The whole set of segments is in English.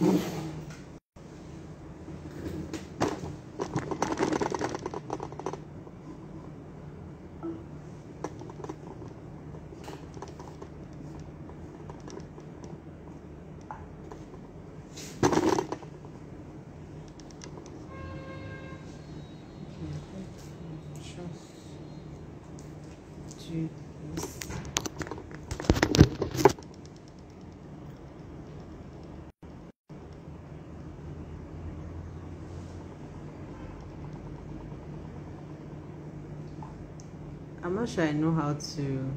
Do this. I'm not sure I know how to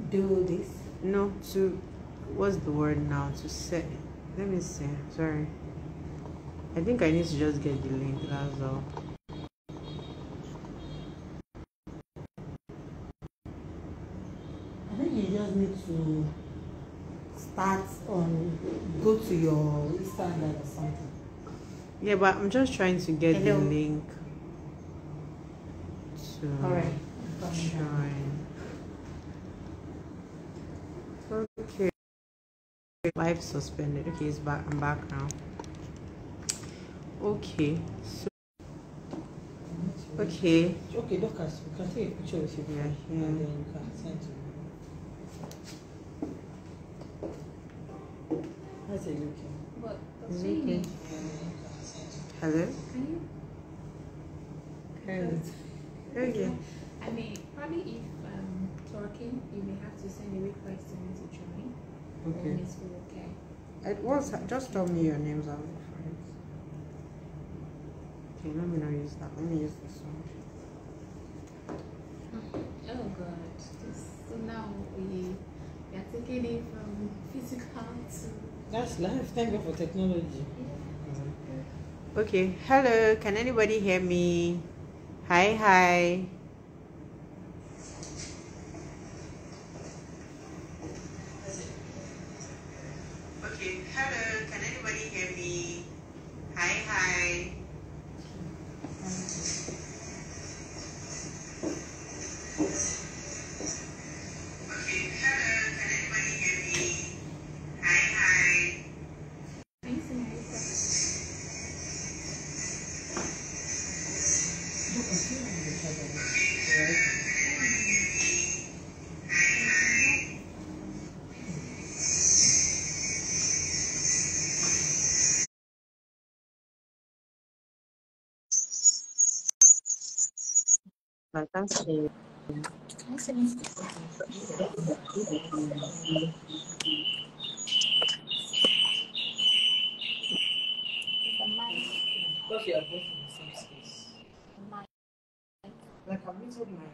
do this. No, to what's the word now? To set. Let me see. Sorry. I think I need to just get the link. That's all. I think you just need to start on go to your standard or something. Yeah, but I'm just trying to get the link to join. Okay. Live suspended. Okay, it's back. I'm back now. Okay. So okay. Okay, Dorcas, we can take a picture with you. Yeah, and then you can send to me. How's it looking? But Is it okay? Hello? Can you? Okay. I mean, probably if talking, you may have to send a request to me to join. Okay. It's okay. It was just tell me your names. I'll look for it. Okay, let me not use that. Let me use this one. Oh God. So now we are taking it from physical to. That's life. Thank God for technology. Okay. Hello. Can anybody hear me? Hi. Okay. Hello. Can anybody hear me? Hi. Okay. Hello. Can anybody hear me? Hi. Can you see my request? I can't see. Can you see me? Because you are both in the same space. Like I muted my.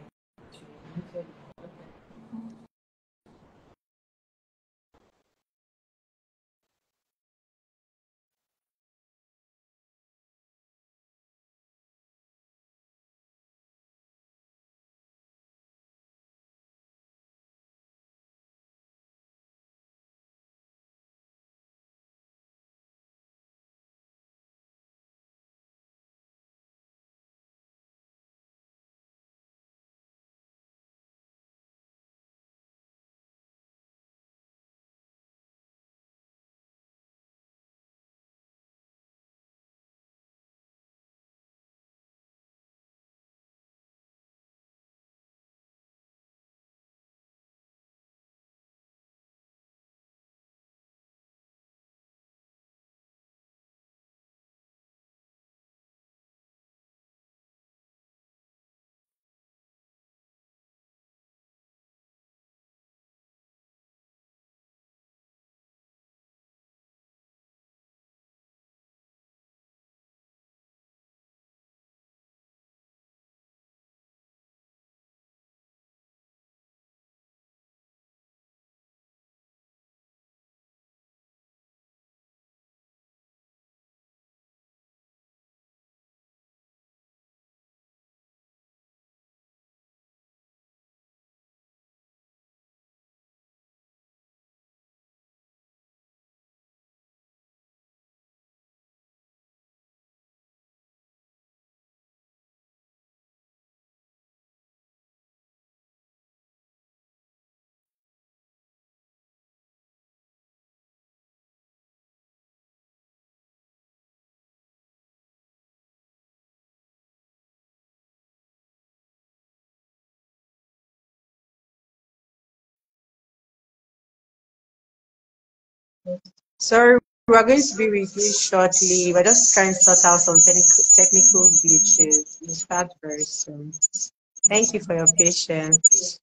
Sorry, we're going to be with you shortly. We're just trying to sort out some technical glitches. We'll start very soon. Thank you for your patience.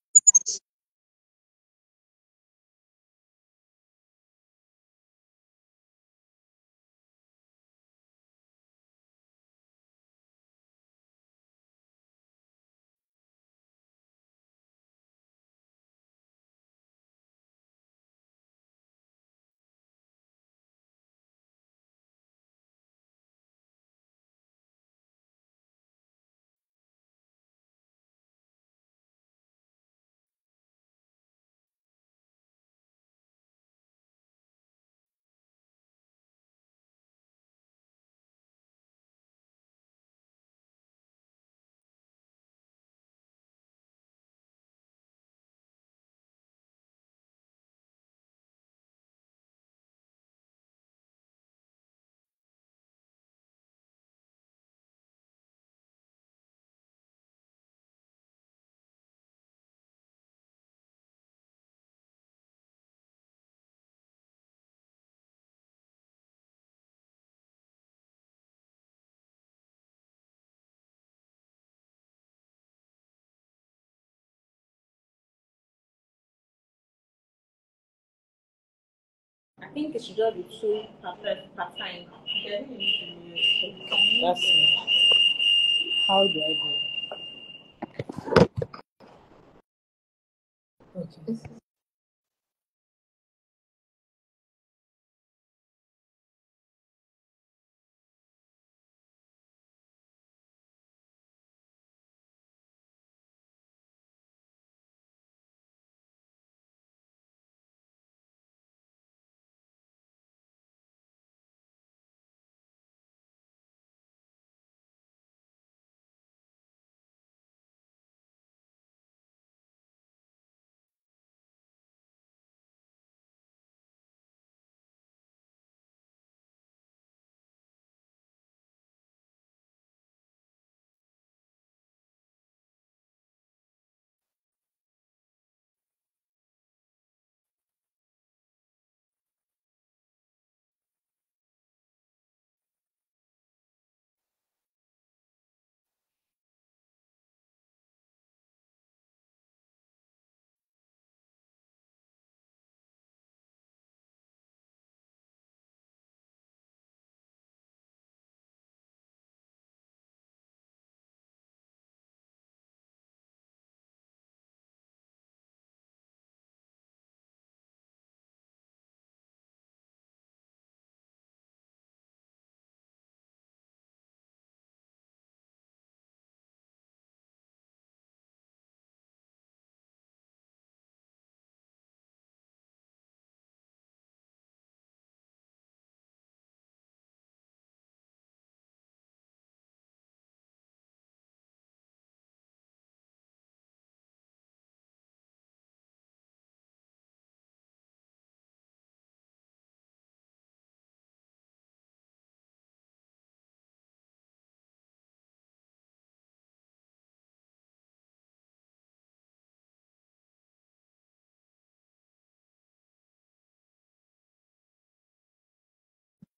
I think it should just be two per time. That's it. How do I do it? Okay.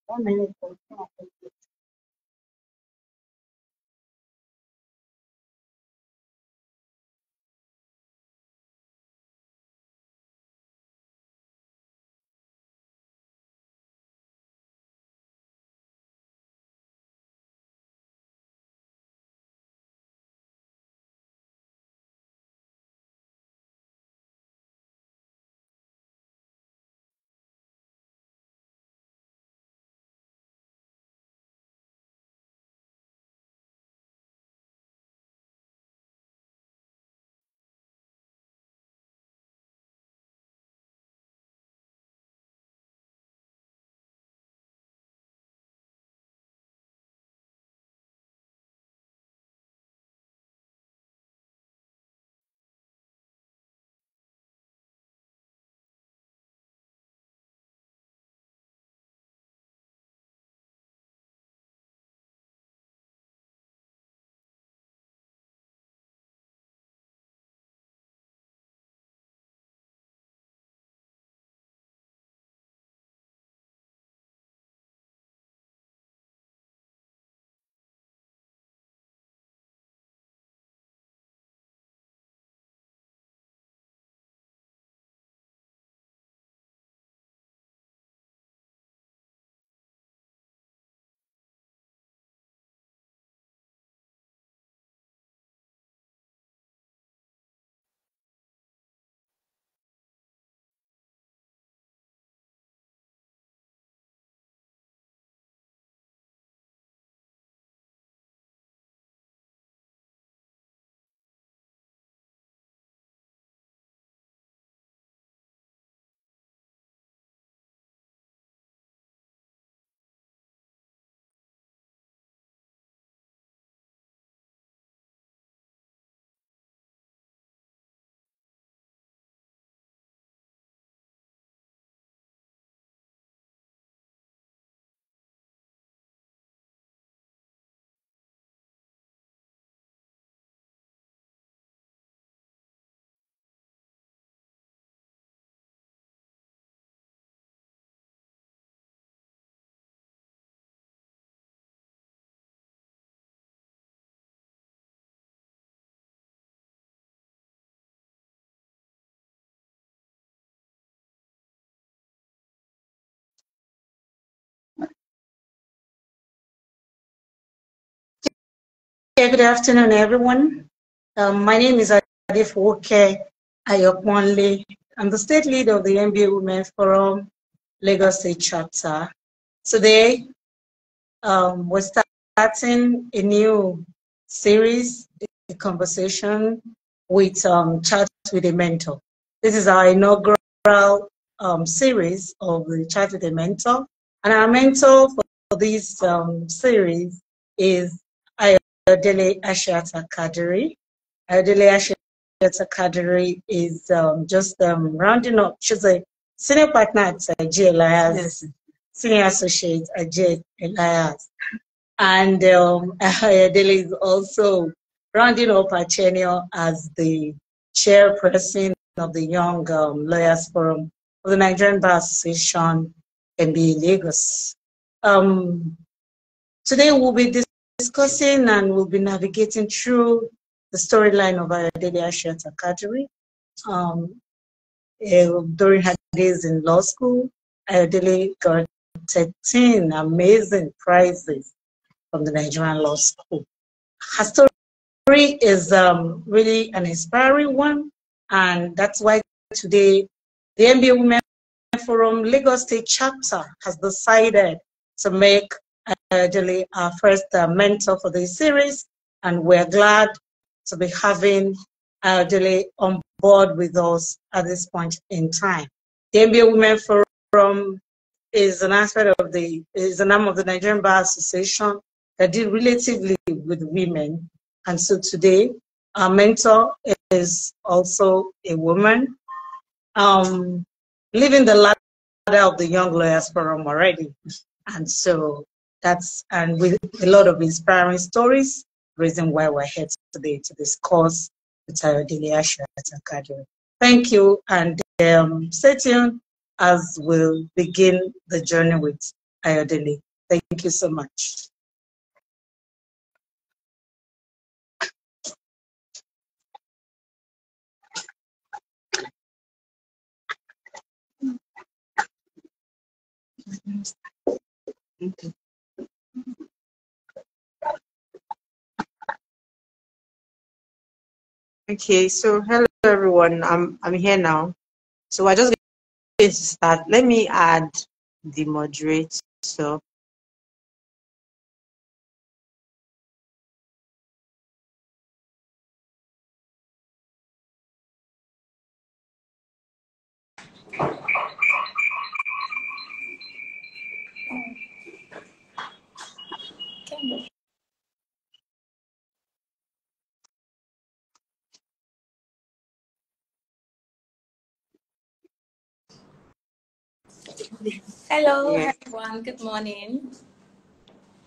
One minute. Good afternoon, everyone. My name is Adefoke Ayokwanle. I'm the state lead of the NBA Women Forum Lagos State Chapter. Today, we're starting a new series, a conversation with Chat with a Mentor. This is our inaugural series of the Chat with a Mentor. And our mentor for this series is Ayodele Ashiata Kadiri. Ayodele Ashiata Kadiri is just rounding up. She's a senior partner at G. Elias, yes. Senior associate at G. Elias. And Ayodele is also rounding up her tenure as the chairperson of the Young Lawyers Forum of the Nigerian Bar Association, MBA Lagos. Today we'll be discussing and we'll be navigating through the storyline of Ayodele Ashiata Kadiri. During her days in law school, Ayodele got 13 amazing prizes from the Nigerian Law School. Her story is really an inspiring one, and that's why today the NBA Women Forum Lagos State Chapter has decided to make Ayodele our first mentor for this series, and we're glad to be having Ayodele on board with us at this point in time. The NBA Women Forum is an aspect of an arm of the Nigerian Bar Association that deal relatively with women, and so today our mentor is also a woman, living the ladder of the Young Lawyers Forum already. And so and with a lot of inspiring stories, reason why we're here today to discuss with Ayodele Ashiata Kadiri. Thank you, and stay tuned as we'll begin the journey with Ayodele. Thank you so much. Okay, so hello everyone. I'm here now. So we're just going to start. Let me add the moderator. Hello, Yeah. everyone. Good morning.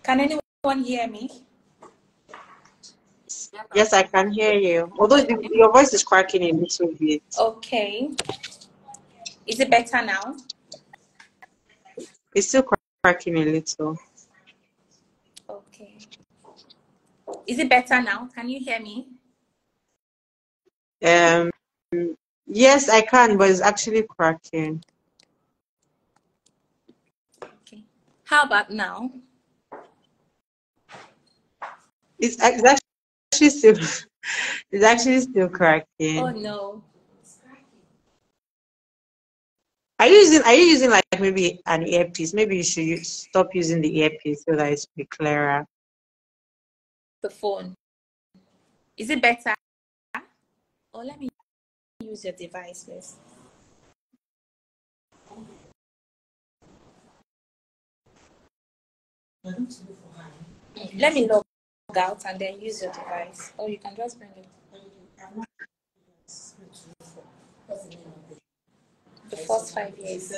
Can anyone hear me? Yes, I can hear you. Although your voice is cracking a little bit. Okay. Is it better now? It's still cracking a little. Okay. Is it better now? Can you hear me? Yes, I can, but it's actually cracking. Okay. How about now? It's actually still it's actually still cracking. Oh no. Are you using like maybe an earpiece? Maybe you should stop using the earpiece so that it's be clearer. The phone. Is it better? Or let me use your device first. Let me log out and then use your device. Or you can just bring it. The first 5 years.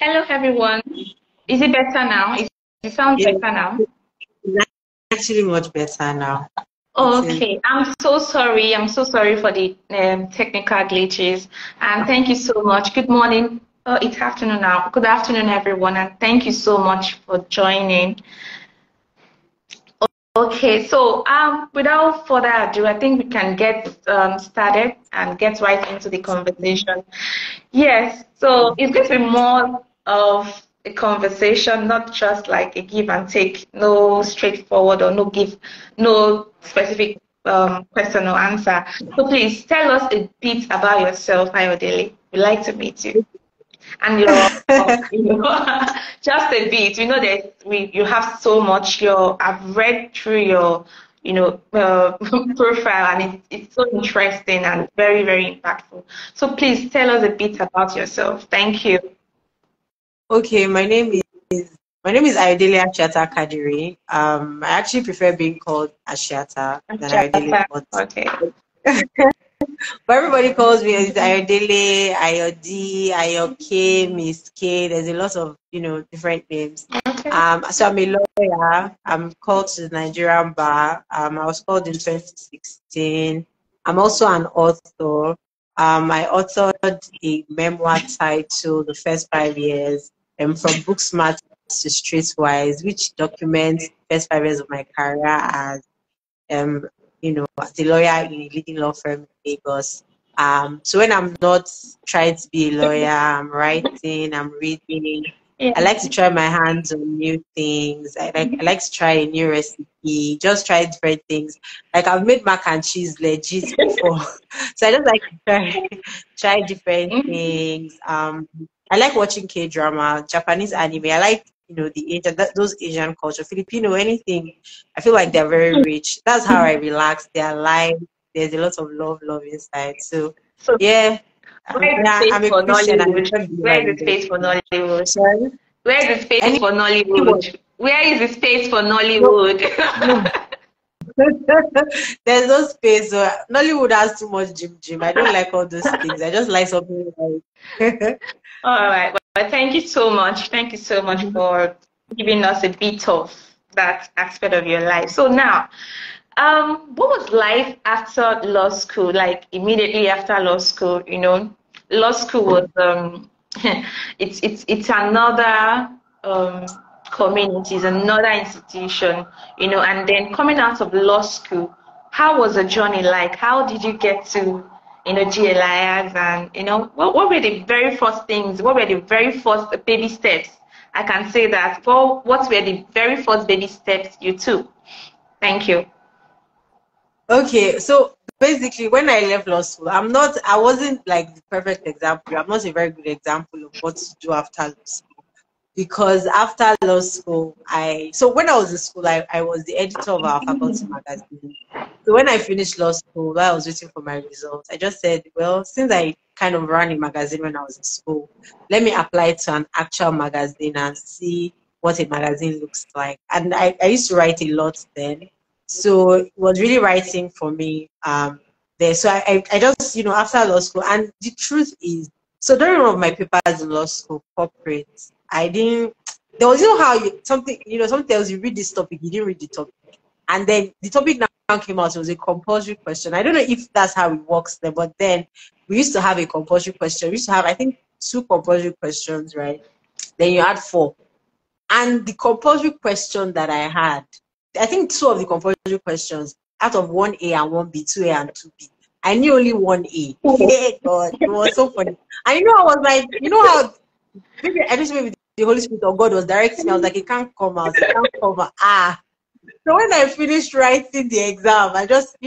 Hello, everyone. Is it better now? Is it sound Yeah, better now? it's actually much better now. It is. Okay, I'm so sorry. I'm so sorry for the technical glitches. And thank you so much. Good morning. Oh, it's afternoon now. Good afternoon, everyone. And thank you so much for joining. Okay, so without further ado, I think we can get started and get right into the conversation. Yes, so it's going to be more of a conversation, not just like a give and take, no straightforward or no specific question or answer. So please tell us a bit about yourself, Ayodele. We'd like to meet you and your just a bit. We know that you have so much. I've read through your profile, and it's so interesting and very, very impactful. So please tell us a bit about yourself. Thank you. Okay, my name is Ayodele Ashiata Kadiri. I actually prefer being called Ashiata than Ayodele, but Okay. but everybody calls me Ayodele, Ayodi, Ayoke, Miss K. There's a lot of different names. Okay. So I'm a lawyer. I'm called to the Nigerian bar. I was called in 2016. I'm also an author. I authored a memoir titled "The First 5 Years," from Booksmart to Streetwise, which documents the first 5 years of my career as um, as a lawyer in a leading law firm in Lagos. So when I'm not trying to be a lawyer, I'm writing, I'm reading. Yeah. I like to try my hands on new things. I like to try a new recipe, just try different things. Like I've made mac and cheese legit before. So I just like to try different Mhm. things. I like watching K drama, Japanese anime. I like the Asian those Asian culture, Filipino, anything. I feel like they're very rich. That's how I relax. They're alive. There's a lot of love inside. So So yeah, where is the yeah, space I'm a for Christian and Nollywood? I believe Where I'm is the space for Nollywood? sorry. Where is the space for Anyone? Nollywood? Where is the space for No, Nollywood? no. There's no space. So Nollywood has too much gym. I don't like all those things. I just like something like All right. Well, thank you so much. Thank you so much for giving us a bit of that aspect of your life. So now, what was life after law school? Like immediately after law school, law school was it's another community, it's another institution, and then coming out of law school, how was the journey like? How did you get to G. Elias, and what were the very first things? What were the very first baby steps? I can say that. What were the very first baby steps you took? Thank you. Okay, so basically, when I left law school, I wasn't like the perfect example. I'm not a very good example of what to do after law school. Because after law school, so when I was in school, I was the editor of our faculty magazine. So when I finished law school, while I was waiting for my results, I just said, well, since I kind of ran a magazine when I was in school, let me apply to an actual magazine and see what a magazine looks like. And I used to write a lot then. So it was really writing for me there. So I just, after law school, and the truth is, so during one of my papers in law school, corporate, I didn't, there was, how something tells you read this topic, you didn't read the topic. And then the topic now came out, it was a compulsory question. I don't know if that's how it works there, but then we used to have a compulsory question. We used to have, I think, two compulsory questions, right? Then you had four. And the compulsory question that I had, I think two of the compulsory questions out of 1A and 1B, 2A and 2B, I knew only 1A. Hey, God, it was so funny. And I was like, how maybe the Holy Spirit or God was directing me. I was like, it can't come out, it can't come out. So when I finished writing the exam, I just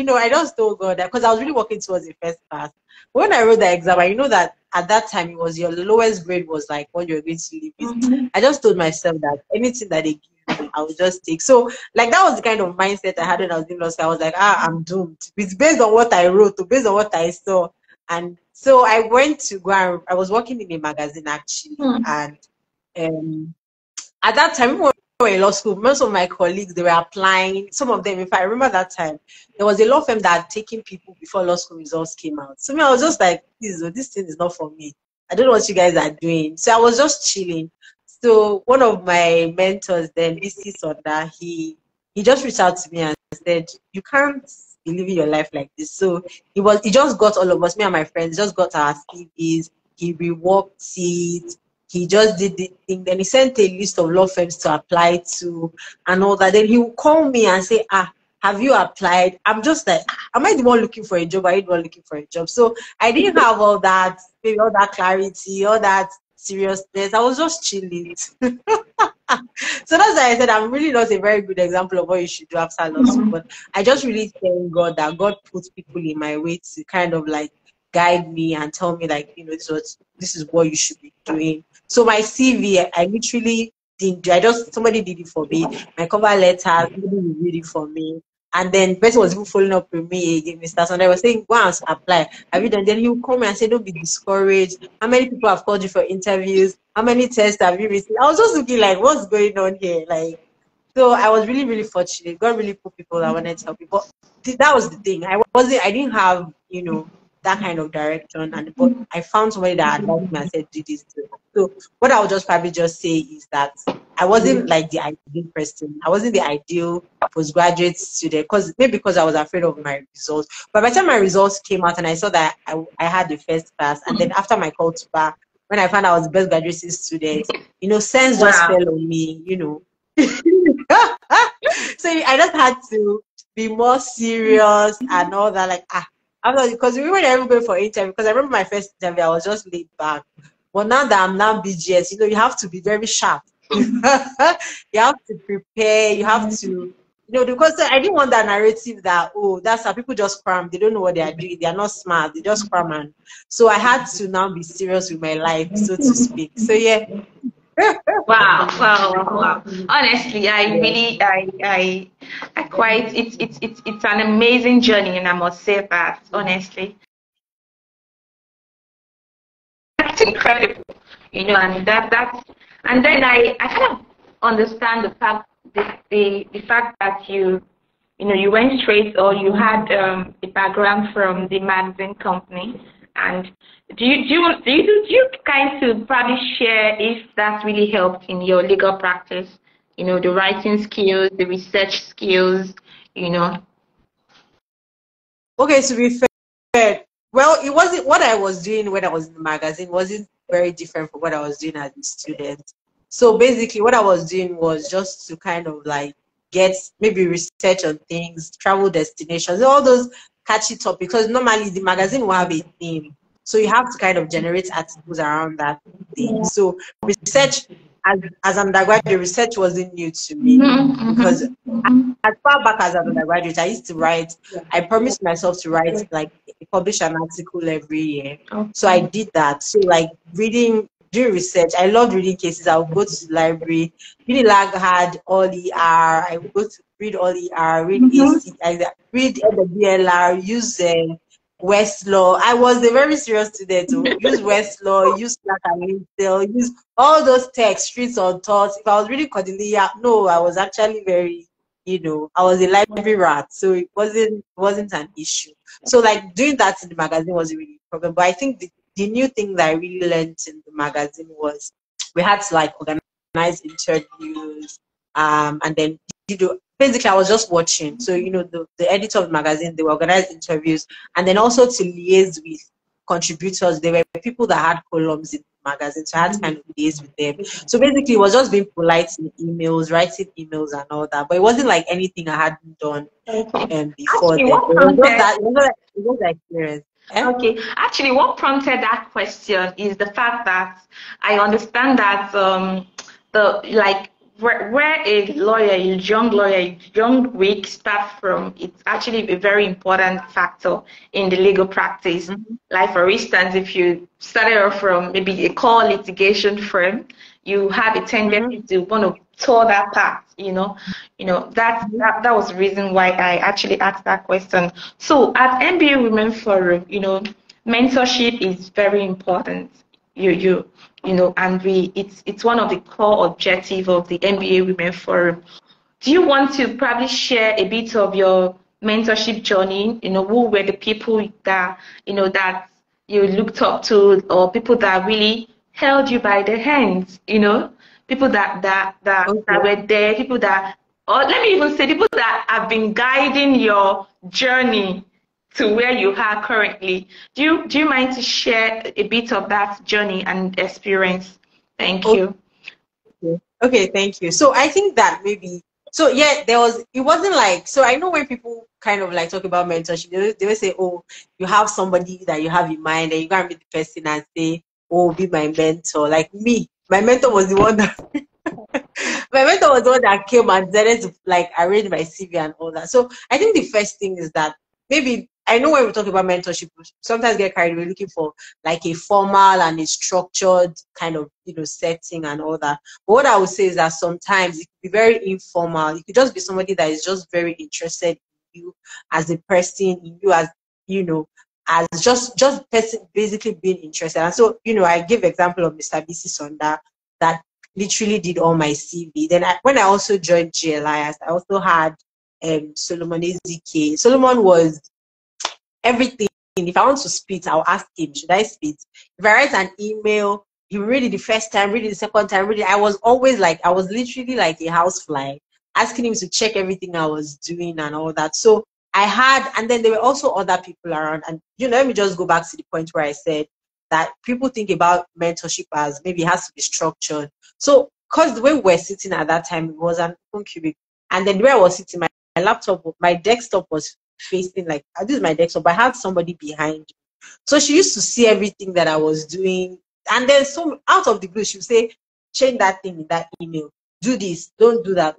told God that because I was really working towards the first class. When I wrote the exam, I know that at that time it was your lowest grade was like what you're going to leave with. Mhm. I just told myself that anything that they give me, I will just take. So like that was the kind of mindset I had when I was in law school. I was like, I'm doomed. It's based on what I wrote, based on what I saw. And so I went to go and I was working in a magazine actually, Hmm. and um at that time, even when we were in law school, most of my colleagues they were applying. Some of them, if I remember that time, there was a law firm that had taken people before law school results came out. So me, I was just like, this thing is not for me. I don't know what you guys are doing. So I was just chilling. So one of my mentors then, VC Sonda, he just reached out to me and said, "You can't be living your life like this." So he just got all of us, me and my friends, just got our CVs. He reworked it. He just did the thing. Then he sent a list of law firms to apply to and all that. Then he would call me and say, have you applied? I'm just like, am I the one looking for a job? Are you the one looking for a job? So I didn't have all that, maybe all that clarity, all that seriousness. I was just chilling. So that's why I said I'm really not a very good example of what you should do after law school. But I just really thank God that God put people in my way to kind of like guide me and tell me like, this is what you should be doing. So my CV, I literally didn't do. Somebody did it for me. My cover letter, somebody read it for me. And then the person was even following up with me again, Mr. Sunday was saying, go and apply. Have you done? Then he would come and say, don't be discouraged. How many people have called you for interviews? How many tests have you received? I was just looking like, what's going on here? Like, so I was really, really fortunate. God really put people that wanted to help me. But that was the thing. I didn't have, that kind of direction. But I found somebody that advised me and said, do this. Do that. So what I would just probably just say is that I wasn't like the ideal person. I wasn't the ideal postgraduate student because I was afraid of my results. But by the time my results came out and I saw that I had the first class, and then after my call to bar, when I found I was the best graduating student, sense just fell on me, So I just had to be more serious and all that. Like, because we weren't ever going for interview. Because I remember my first interview, I was just laid back. But now that I'm now BGS, you have to be very sharp. You have to prepare. You have to, because I didn't want that narrative that, that's how people just cram. They don't know what they are doing. They are not smart. They just cram. And so I had to now be serious with my life, so to speak. So yeah. Wow. Honestly, I really, I quite, it's an amazing journey, and I must say that, honestly. That's incredible, and then I kind of understand the fact that you went straight, or you had a background from the magazine company. And do you kind of probably share if that really helped in your legal practice? The writing skills, the research skills. Okay, to be fair, well, it wasn't what I was doing when I was in the magazine wasn't very different from what I was doing as a student. So basically, what I was doing was just to kind of like get maybe research on things, travel destinations, all those catchy topics. Because normally the magazine will have a theme, so you have to kind of generate articles around that theme. So research, as an undergraduate, research wasn't new to me because as far back as an undergraduate, I used to write. I promised myself to write, like, publish an article every year. So I did that. So like doing research, I loved reading cases. I would go to the library. Unilag had all ER. I would go to read all ER, read AC, read LWLR, use Westlaw. I was a very serious student to use Westlaw, use Slack and Intel, use all those texts, streets on thoughts. If I was reading Cordelia, no, I was actually very, I was a library rat, so it wasn't an issue. So like doing that in the magazine was a really problem. But I think the new thing that I really learned in the magazine was we had to like organize interviews, and then basically I was just watching. So the editor of the magazine, they were organized interviews, and then also to liaise with contributors. There were people that had columns in the magazine, so I had to kind of liaise with them. So basically it was just being polite in emails, writing emails and all that. But it wasn't like anything I hadn't done before. Actually, Then what it prompted? was that experience. Okay, actually, what prompted that question is the fact that I understand that where a lawyer, a young lawyer, a young week start from, it's actually a very important factor in the legal practice. Like for instance, if you started off from maybe a core litigation firm, you have a tendency to want to tour that path. That was the reason why I actually asked that question. So at MBA Women Forum, mentorship is very important. And it's one of the core objectives of the MBA Women Forum. Do you want to probably share a bit of your mentorship journey? Who were the people that you looked up to, or people that really held you by the hands, people that Okay. were there, people that, or let me even say, people that have been guiding your journey to where you are currently. Do you mind to share a bit of that journey and experience? Thank you. Okay, thank you. So I think that maybe so yeah, it wasn't like so I know when people kind of like talk about mentorship, they will say, oh, you have somebody that you have in mind and you go and meet the person and say, oh, be my mentor. Like me, my mentor was the one that my mentor was the one that came and decided to like arrange my CV and all that. So I think the first thing is that maybe I know when we talk about mentorship, we sometimes get carried away looking for like a formal and a structured kind of setting and all that. But what I would say is that sometimes it could be very informal. It could just be somebody that is just very interested in you as a person, in you as as just person basically being interested. And so I give example of Mr. BC Sonda that literally did all my CV. Then when I also joined Elias, I also had Solomon Ezike. Solomon was everything. If I want to spit, I'll ask him, should I spit? If I write an email, he will read it the first time, read it the second time, read it. I was always like, I was literally like a housefly, asking him to check everything I was doing and all that. So I had, and then there were also other people around. And, let me just go back to the point where I said that people think about mentorship as maybe it has to be structured. So, because the way we were sitting at that time, it was an open cubicle. And then the way I was sitting, my laptop, my desktop was facing like this is my desktop. I had somebody behind me. So she used to see everything that I was doing. And then some out of the blue, she would say, change that thing in that email. Do this, don't do that.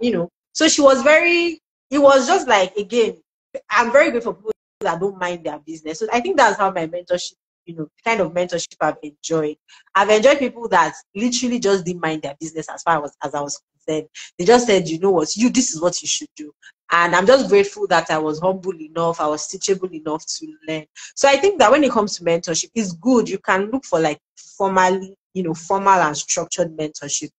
So she was it was just like again, I'm very good for people that don't mind their business. So I think that's how my mentorship, kind of mentorship I've enjoyed. I've enjoyed people that literally just didn't mind their business as far as I was concerned. They just said, you know what, this is what you should do. And I'm just grateful that I was humble enough, I was teachable enough to learn. So I think that when it comes to mentorship, it's good. You can look for like formal and structured mentorship.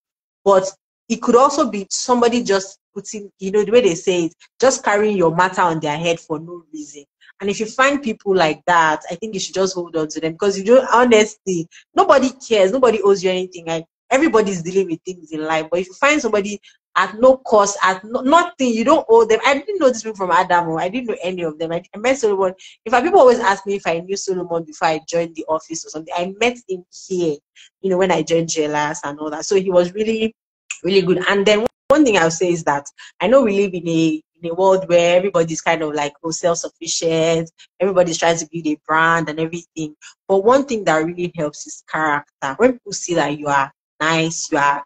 But it could also be somebody just putting, the way they say it, just carrying your matter on their head for no reason. And if you find people like that, I think you should just hold on to them because honestly, nobody cares, nobody owes you anything. Like everybody's dealing with things in life. But if you find somebody at no cost, at nothing, you don't owe them. I didn't know this people from Adamo. I didn't know any of them. I met Solomon. In fact, people always ask me if I knew Solomon before I joined the office or something. I met him here, when I joined JLS and all that. So he was really, really good. And then one thing I'll say is that I know we live in a world where everybody's kind of like self-sufficient, everybody's trying to build a brand and everything. But one thing that really helps is character. When people see that you are nice, you're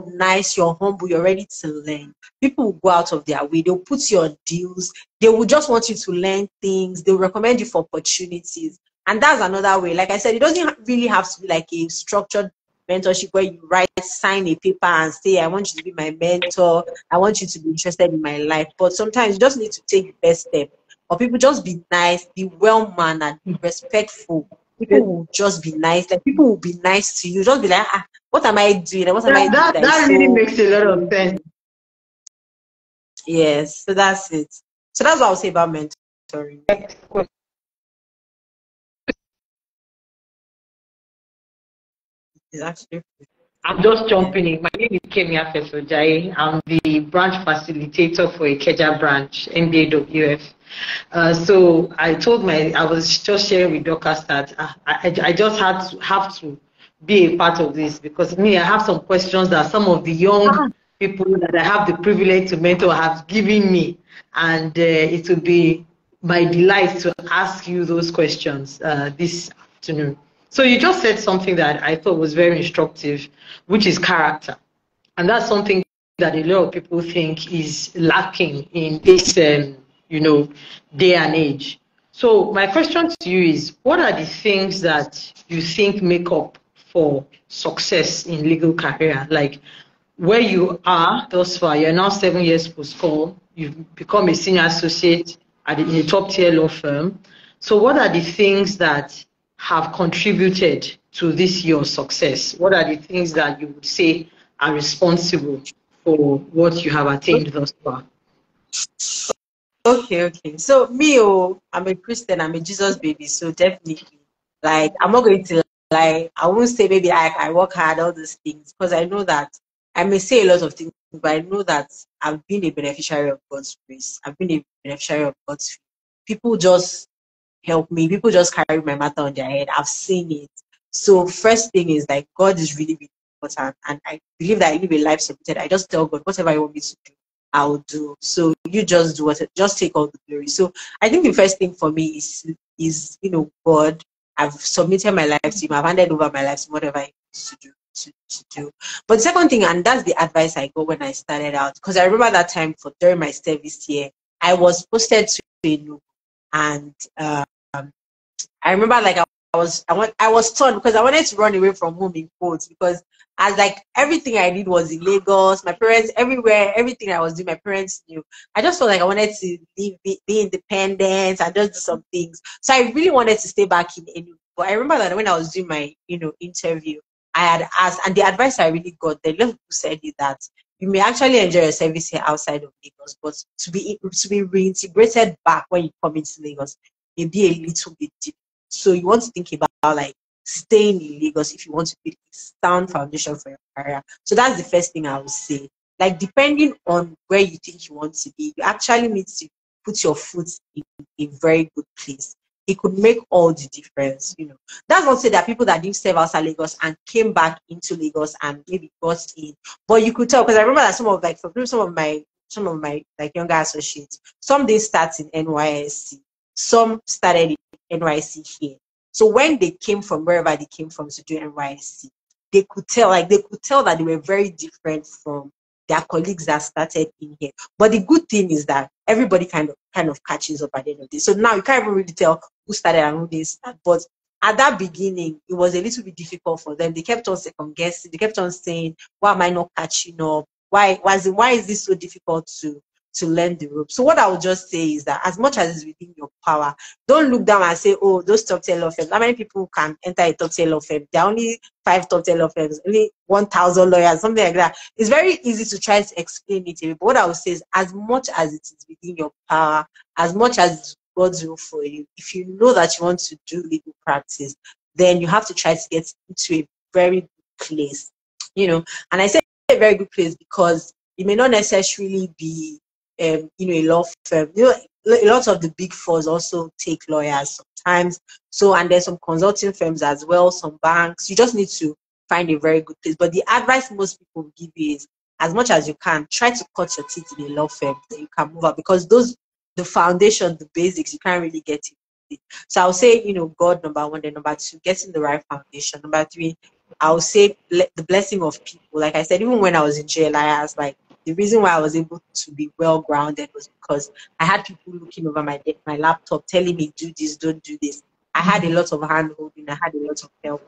nice, you're humble, you're ready to learn. People will go out of their way. They'll put you on deals. They will just want you to learn things. They'll recommend you for opportunities. And that's another way. Like I said, it doesn't really have to be like a structured mentorship where you sign a paper and say, I want you to be my mentor. I want you to be interested in my life. But sometimes you just need to take the best step. Or people just be nice, be well-mannered, be respectful. People will just be nice. Like people will be nice to you. Just be like, what am I doing? What am I doing that is That really so makes a lot of sense. yes. So that's it. So that's what I'll say about mentoring. It's actually I'm just yeah. jumping in. My name is Kemia Fesojaye. I'm the branch facilitator for Ikeja branch, MBAWF. So I was just sharing with Dorcas that I just have to be a part of this because I have some questions that some of the young people that I have the privilege to mentor have given me, and it will be my delight to ask you those questions this afternoon. So you just said something that I thought was very instructive, which is character. And that's something that a lot of people think is lacking in this, day and age. So my question to you is, what are the things that you think make up for success in legal career? Like where you are thus far, you're now 7 years post-call, you've become a senior associate in a top tier law firm. So what are the things that have contributed to this your success? What are the things that you would say are responsible for what you have attained thus far? Okay. So me, I'm a Christian, I'm a Jesus baby, so definitely Like, I'm not going to lie. I won't say maybe I work hard, all these things, because I know that I may say a lot of things, but I know that I've been a beneficiary of God's grace. I've been a beneficiary of God's favor. People just help me. People just carry my matter on their head. I've seen it. So first thing is like God is really, really important. And I believe that I live a life submitted. I just tell God, whatever you want me to do, I'll do. So you just do it, just take all the glory. So I think the first thing for me is God. I've submitted my life to him. I've handed over my life to whatever he wants to do. To do. But the second thing, and that's the advice I got when I started out, because I remember that time during my service here, I was posted to a new, and I remember like I was torn because I wanted to run away from home in quotes, because as like everything I did was in Lagos, my parents everywhere, everything I was doing, my parents knew. I just felt like I wanted to be independent and just do some things. So I really wanted to stay back in Enugu. But I remember that when I was doing my interview, I had asked, and the advice I really got, the people said is that you may actually enjoy your service here outside of Lagos, but to be reintegrated back when you come into Lagos, maybe a little bit deep. So you want to think about like staying in Lagos if you want to build a sound foundation for your career. So that's the first thing I would say. Like depending on where you think you want to be, you actually need to put your foot in a very good place. It could make all the difference. That's not to say that people that didn't serve outside Lagos and came back into Lagos and maybe got in, but you could tell, because I remember that some of my like younger associates, some did start in NYSC, some started in NYC here. So when they came from wherever they came from to do NYC, they could tell that they were very different from their colleagues that started in here. But the good thing is that everybody kind of catches up at the end of the day. So now you can't even really tell who started and who didn't start. But at that beginning, it was a little bit difficult for them. They kept on second guessing. They kept on saying, "Why am I not catching up? Why is this so difficult to learn the rope?" So what I would just say is that as much as it's within your power, don't look down and say, "Oh, those top 10 law firms. How many people can enter a top 10 law firm? There are only 5 top 10 law firms, only 1,000 lawyers," something like that. It's very easy to try to explain it, but what I would say is, as much as it is within your power, as much as it's God's will for you, if you know that you want to do legal practice, then you have to try to get into a very good place. And I say a very good place because it may not necessarily be a law firm. A lot of the big fours also take lawyers sometimes. So, and there's some consulting firms as well, some banks. You just need to find a very good place. But the advice most people give you is, as much as you can, try to cut your teeth in a law firm that you can move up, because the foundation, the basics, you can't really get it. So I'll say, God, number one, then number two, getting the right foundation. Number three, I'll say the blessing of people. Like I said, even when I was in jail, I was like, the reason why I was able to be well grounded was because I had people looking over my laptop, telling me, "Do this, don't do this." I had a lot of hand holding. I had a lot of help.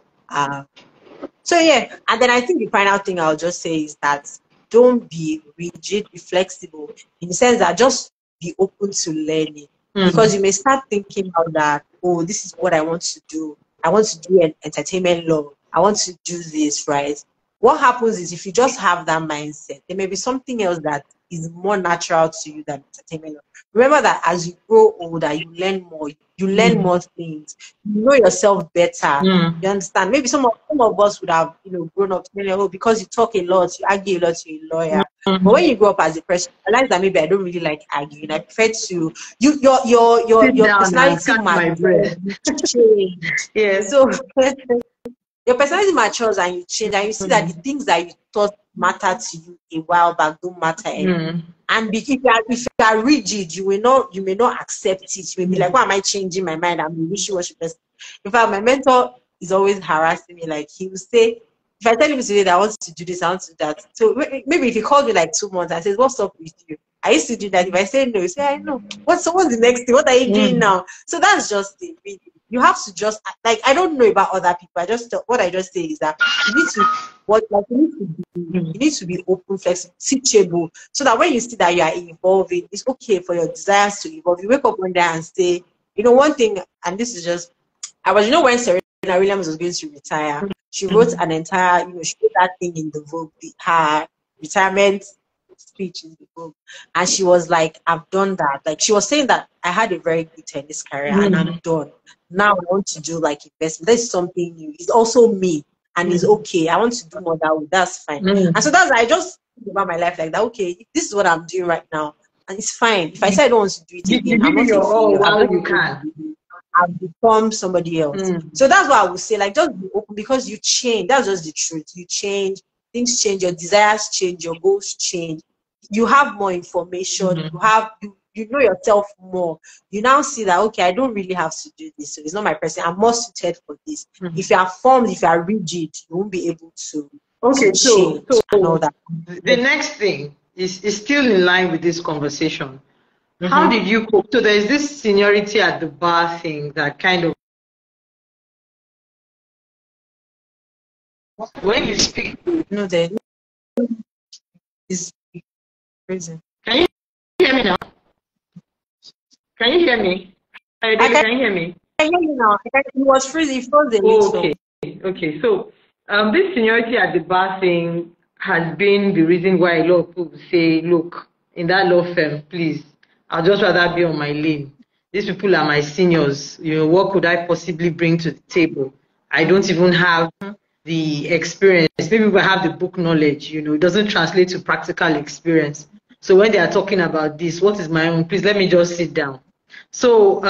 So yeah, and then I think the final thing I'll just say is that don't be rigid, be flexible, in the sense that just be open to learning. Because you may start thinking about that, "Oh, this is what I want to do. I want to do an entertainment law. I want to do this," right? What happens is, if you just have that mindset, there may be something else that is more natural to you than entertainment law. Remember that as you grow older, you learn more. You learn more things. You know yourself better. You understand? Maybe some of us would have, grown up saying, "Oh, because you talk a lot, you argue a lot, you're a lawyer." But when you grow up as a person, you realize that maybe I don't really like arguing. I prefer to Sit your down and personality catch my matures, breath. you change. Yes. So your personality matures and you change, and you see that the things that you thought matter to you a while back don't matter anymore. And if you are rigid, you may not accept it. You may be like, "Why am I changing my mind? I'm a wishy-washy person." In fact, my mentor is always harassing me. Like, he will say, if I tell him today that I want to do this, I want to do that. So maybe if he called me like 2 months and says, "What's up with you?" I used to do that. If I say no, he say, "I know. What's the next thing? What are you doing now?" So that's just it. Really. You have to just, like, I don't know about other people. What I just say is that you need to you need to be open, flexible, teachable, so that when you see that you are evolving, it's okay for your desires to evolve. You wake up one day and say, one thing, and this is just, when Serena Williams was going to retire, she wrote an entire, she wrote that thing in the Vogue, her retirement speech in the room. And she was like, I've done that. Like she was saying that I had a very good tennis career and I'm done. Now I want to do like investment. There's something new. It's also me and it's okay. I want to do more that way. That's fine. And so that's I just think about my life like that. Okay, this is what I'm doing right now. And it's fine. If I say I don't want to do it You again, give I'm it not a your all failure. while you can. I've become somebody else. So that's why I would say, like, just be open because you change. That's just the truth. You change, things change, your desires change, your goals change. You have more information. You know yourself more. You now see that okay, I don't really have to do this. So it's not my person. I'm more suited for this. If you are formed, if you are rigid, you won't be able to change and all that. The next thing is still in line with this conversation. How did you cope? So there's this seniority at the bar thing that kind of when you speak. No, there is prison. Can you hear me now? Can you hear me? Can you hear me? I hear you now. It was freezing. It froze a little. Okay. So this seniority at the bar thing has been the reason why a lot of people say, look, in that law firm, please, I'd just rather be on my lane. These people are my seniors. You know, what could I possibly bring to the table? I don't even have the experience. Maybe we have the book knowledge, you know, it doesn't translate to practical experience. So when they are talking about this, what is my own? Please let me just sit down. So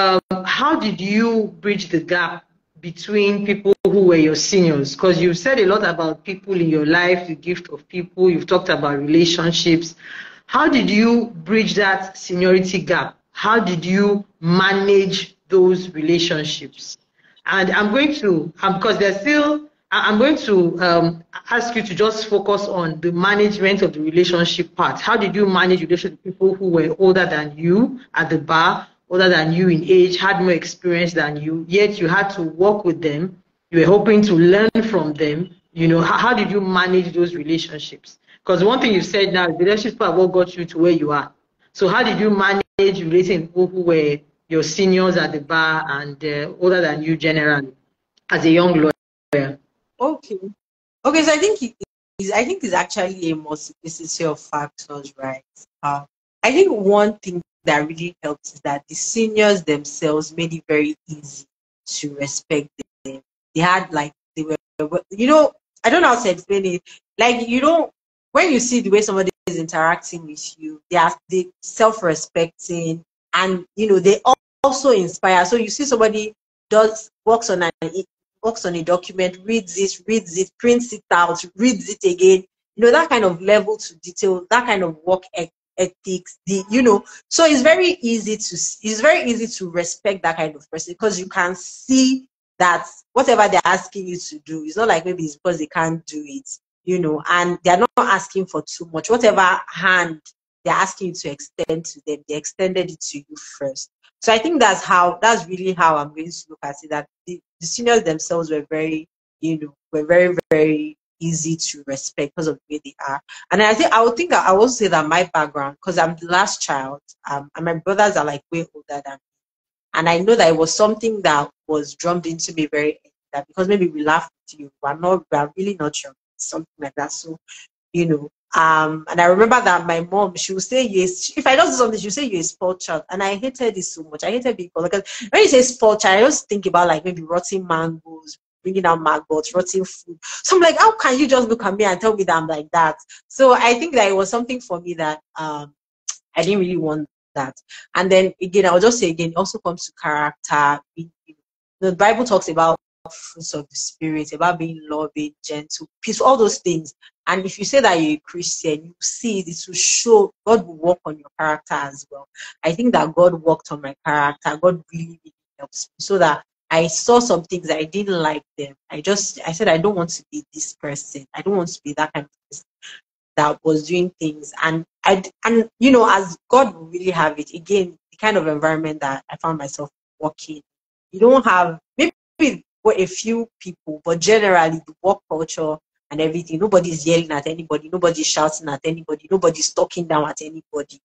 how did you bridge the gap between people who were your seniors? Because you've said a lot about people in your life, the gift of people, you've talked about relationships. How did you bridge that seniority gap? How did you manage those relationships? And I'm going to, because there's still, I'm going to ask you to just focus on the management of the relationship part. How did you manage relationship with people who were older than you at the bar, older than you in age, had more experience than you, yet you had to work with them, you were hoping to learn from them, you know, how did you manage those relationships? Because one thing you said now, relationships are what got you to where you are. So how did you manage relating people who were your seniors at the bar and older than you generally as a young lawyer? Okay, so I think it's actually a multiplicity of factors, right? I think one thing that really helped is that the seniors themselves made it very easy to respect them. They had like they were, you know, I don't know how to explain it. Like you know, when you see the way somebody is interacting with you, they self-respecting, and you know they also inspire. So you see somebody does works on a document, reads it, prints it out, reads it again. You know, that kind of level to detail, that kind of work ethics, so it's very easy to respect that kind of person because you can see that whatever they're asking you to do, it's not like maybe it's because they can't do it, and they're not asking for too much. Whatever hand they're asking you to extend to them, they extended it to you first. So I think that's really how I'm going to look at it, that the seniors themselves were very, very easy to respect because of the way they are. And I will say that my background, because I'm the last child, and my brothers are like way older than me. And I know that it was something that was drummed into me very early, that because maybe we laugh with you, we're really not young, something like that. So and I remember that my mom, she would say, yes, if I don't do something, she would say you're a spoiled child. And I hated it so much. I hated being called, because when you say spoiled child, I just think about like maybe rotting mangoes, bringing out maggots, rotting food. So I'm like, how can you just look at me and tell me that I'm like that? So I think that it was something for me that I didn't really want that. And then again, I'll just say again, it also comes to character. The Bible talks about fruits of the spirit, about being loving, gentle, peaceful, all those things. And if you say that you're a Christian, you see it will show. God will work on your character as well. I think that God worked on my character. God really, really helps me, so that I saw some things I didn't like them. I said I don't want to be this person. I don't want to be that kind of person that was doing things. And as God will really have it, again, the kind of environment that I found myself working, you don't have maybe a few people, but generally the work culture and everything, nobody's yelling at anybody, nobody's shouting at anybody, nobody's talking down at anybody.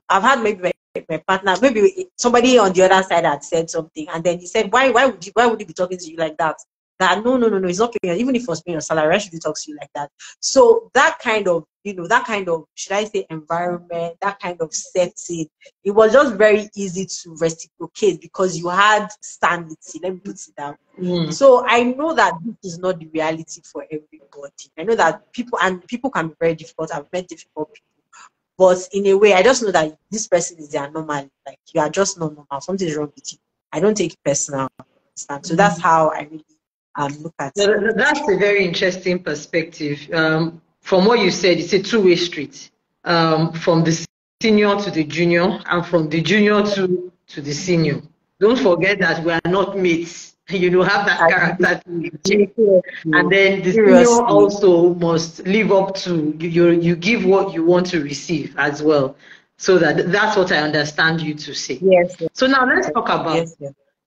I've had maybe my partner, maybe somebody on the other side had said something, and then he said, why would he be talking to you like that? That no, it's not paying. Even if it was paying your salary, why should he talk to you like that? So that kind of that kind of, should I say, environment, that kind of setting, it was just very easy to reciprocate because you had sanity. Let me put it down. So I know that this is not the reality for everybody. I know that people can be very difficult. I've met difficult people. But in a way, I just know that this person is their normal. Like, you are just not normal. Something is wrong with you. I don't take it personal. So that's how I really look at it. That's a very interesting perspective. From what you said, it's a two-way street. From the senior to the junior, and from the junior to the senior. Don't forget that we are not mates. Have that character to check. And then the senior also must live up to you give what you want to receive as well. So that's what I understand you to say. Yes. So now let's talk about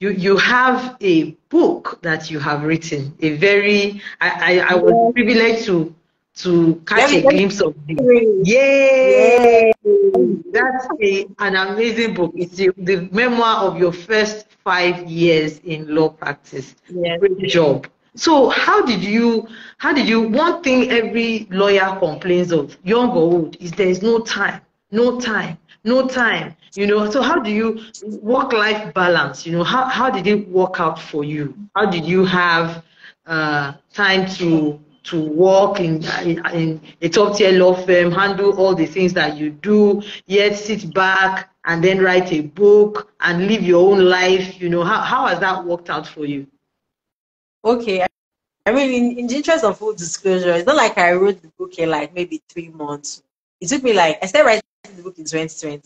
you have a book that you have written. A very I was privileged to catch a glimpse of it. Yay! That's an amazing book. It's the memoir of your first 5 years in law practice. Great job. So how did you, one thing every lawyer complains of, young or old, is there is no time. So how do you work-life balance? How did it work out for you? How did you have time to work in a top-tier law firm, handle all the things that you do, yet sit back and then write a book and live your own life? How has that worked out for you? Okay. I mean, in the interest of full disclosure, it's not like I wrote the book in like maybe 3 months. It took me I started writing the book in 2020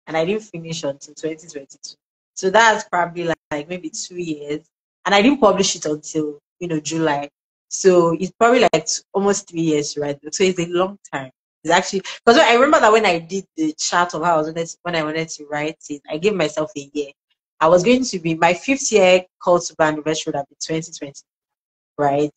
and I didn't finish until 2022. So that's probably like maybe 2 years. And I didn't publish it until, July. So it's probably like almost 3 years to write the book. So it's a long time. It's actually, because I remember that when I did the chart of how when I wanted to write it, I gave myself a year. I was going to be, my 5th year call to bar anniversary would have been 2020. Right.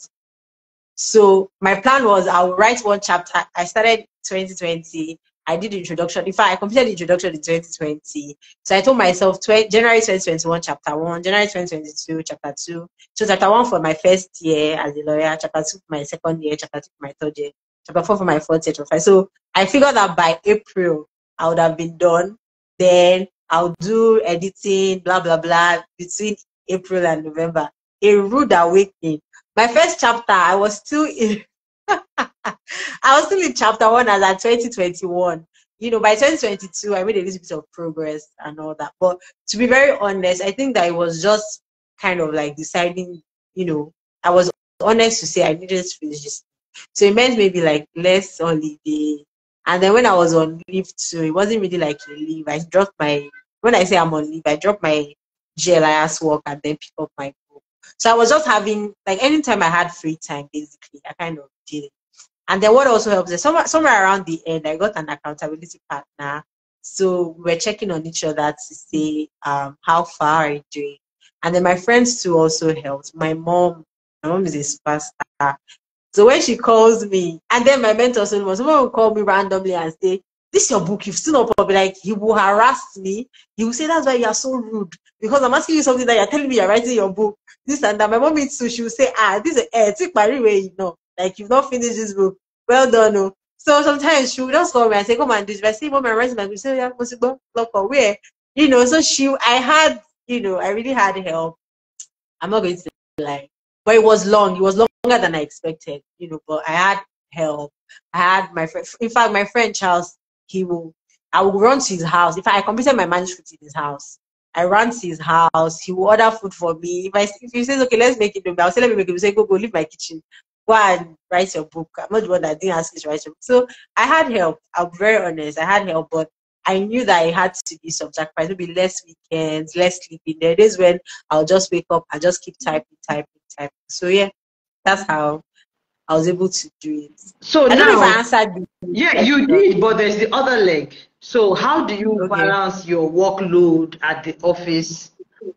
So my plan was I'll write one chapter. I started 2020. I did the introduction. In fact, I completed the introduction in 2020. So I told myself January 2021, chapter 1, January 2022, chapter 2. So chapter 1 for my first year as a lawyer, chapter 2 for my second year, chapter 2 for my third year, chapter 4 for my fourth year, chapter 5. So I figured that by April, I would have been done. Then I'll do editing, blah, blah, blah, between April and November. A rude awakening. My first chapter, I was still in chapter 1 as at 2021. By 2022, I made a little bit of progress and all that. But to be very honest, I think that it was just kind of like deciding, I was honest to say I needed to finish this. So it meant maybe like less holiday. And then when I was on leave too, it wasn't really like a leave. When I say I'm on leave, I dropped my GLIS work and then pick up my book. So I was just having, like, anytime I had free time, basically, I kind of did it. And then what also helps is somewhere around the end, I got an accountability partner. So we're checking on each other to say how far are you doing. And then my friends too also helped. My mom is a superstar. So when she calls me, and then my mentor, someone will call me randomly and say, "This is your book, you've still not published." Like, he will harass me. He will say, "That's why you are so rude, because I'm asking you something that you're telling me you're writing your book, this and that." My mom too, she will say, "This is take my way, like, you've not finished this book. Well done, no." So sometimes she will just call me and say, "Come and do this." If I say, "Mom, I'm writing my book," she say, "Yeah, possible, look for where?" So I really had help. I'm not going to lie. But it was long. It was longer than I expected, but I had help. I had my friend. In fact, my friend Charles, I will run to his house. If I completed my manuscript in his house, I ran to his house. He will order food for me. If he says, "Okay, let's make it," I'll say, "Let me make it." He say, "Go, leave my kitchen. Go and write your book." I'm not the one that didn't ask you to write your book. So I had help. I'll be very honest. I had help, but I knew that it had to be some sacrifice. It would be less weekends, less sleeping. There are days when I'll just wake up and just keep typing. So yeah, that's how I was able to do it. So I now, don't know if I answered. Yeah, you did, but there's the other leg. So how do you balance your workload at the office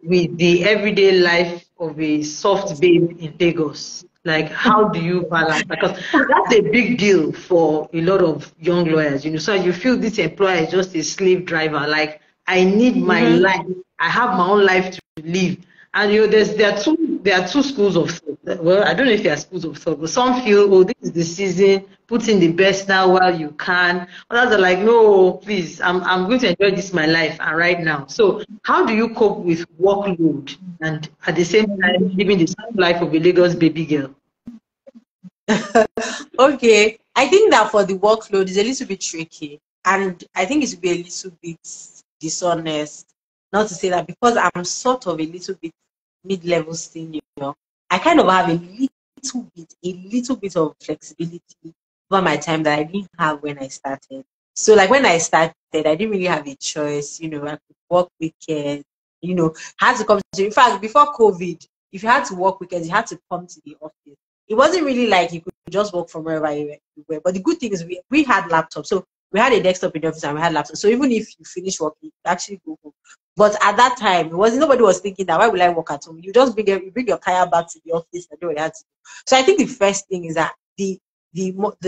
with the everyday life of a soft babe in Lagos? Like, how do you balance? Because that's a big deal for a lot of young lawyers, So you feel this employer is just a slave driver. Like, I need my life. I have my own life to live. And there are two schools of thought. Well, I don't know if there are schools of thought, but some feel, oh, this is the season, put in the best now while you can. Others are like, no, please, I'm going to enjoy this my life and right now. So how do you cope with workload and at the same time living the same life of a Lagos baby girl? Okay, I think that for the workload is a little bit tricky, and I think it would be a little bit dishonest not to say that because I'm sort of a little bit mid-level senior, I kind of have a little bit of flexibility over my time that I didn't have when I started. So, like when I started, I didn't really have a choice. I could work weekends. Had to come to. In fact, before COVID, if you had to work weekends, you had to come to the office. It wasn't really like you could just work from wherever you were. But the good thing is we had laptops. So we had a desktop in the office and we had laptops. So even if you finish working, you could actually go home. But at that time, nobody was thinking that why will I work at home? You just bring your tire back to the office and do what you had to do. So I think the first thing is that the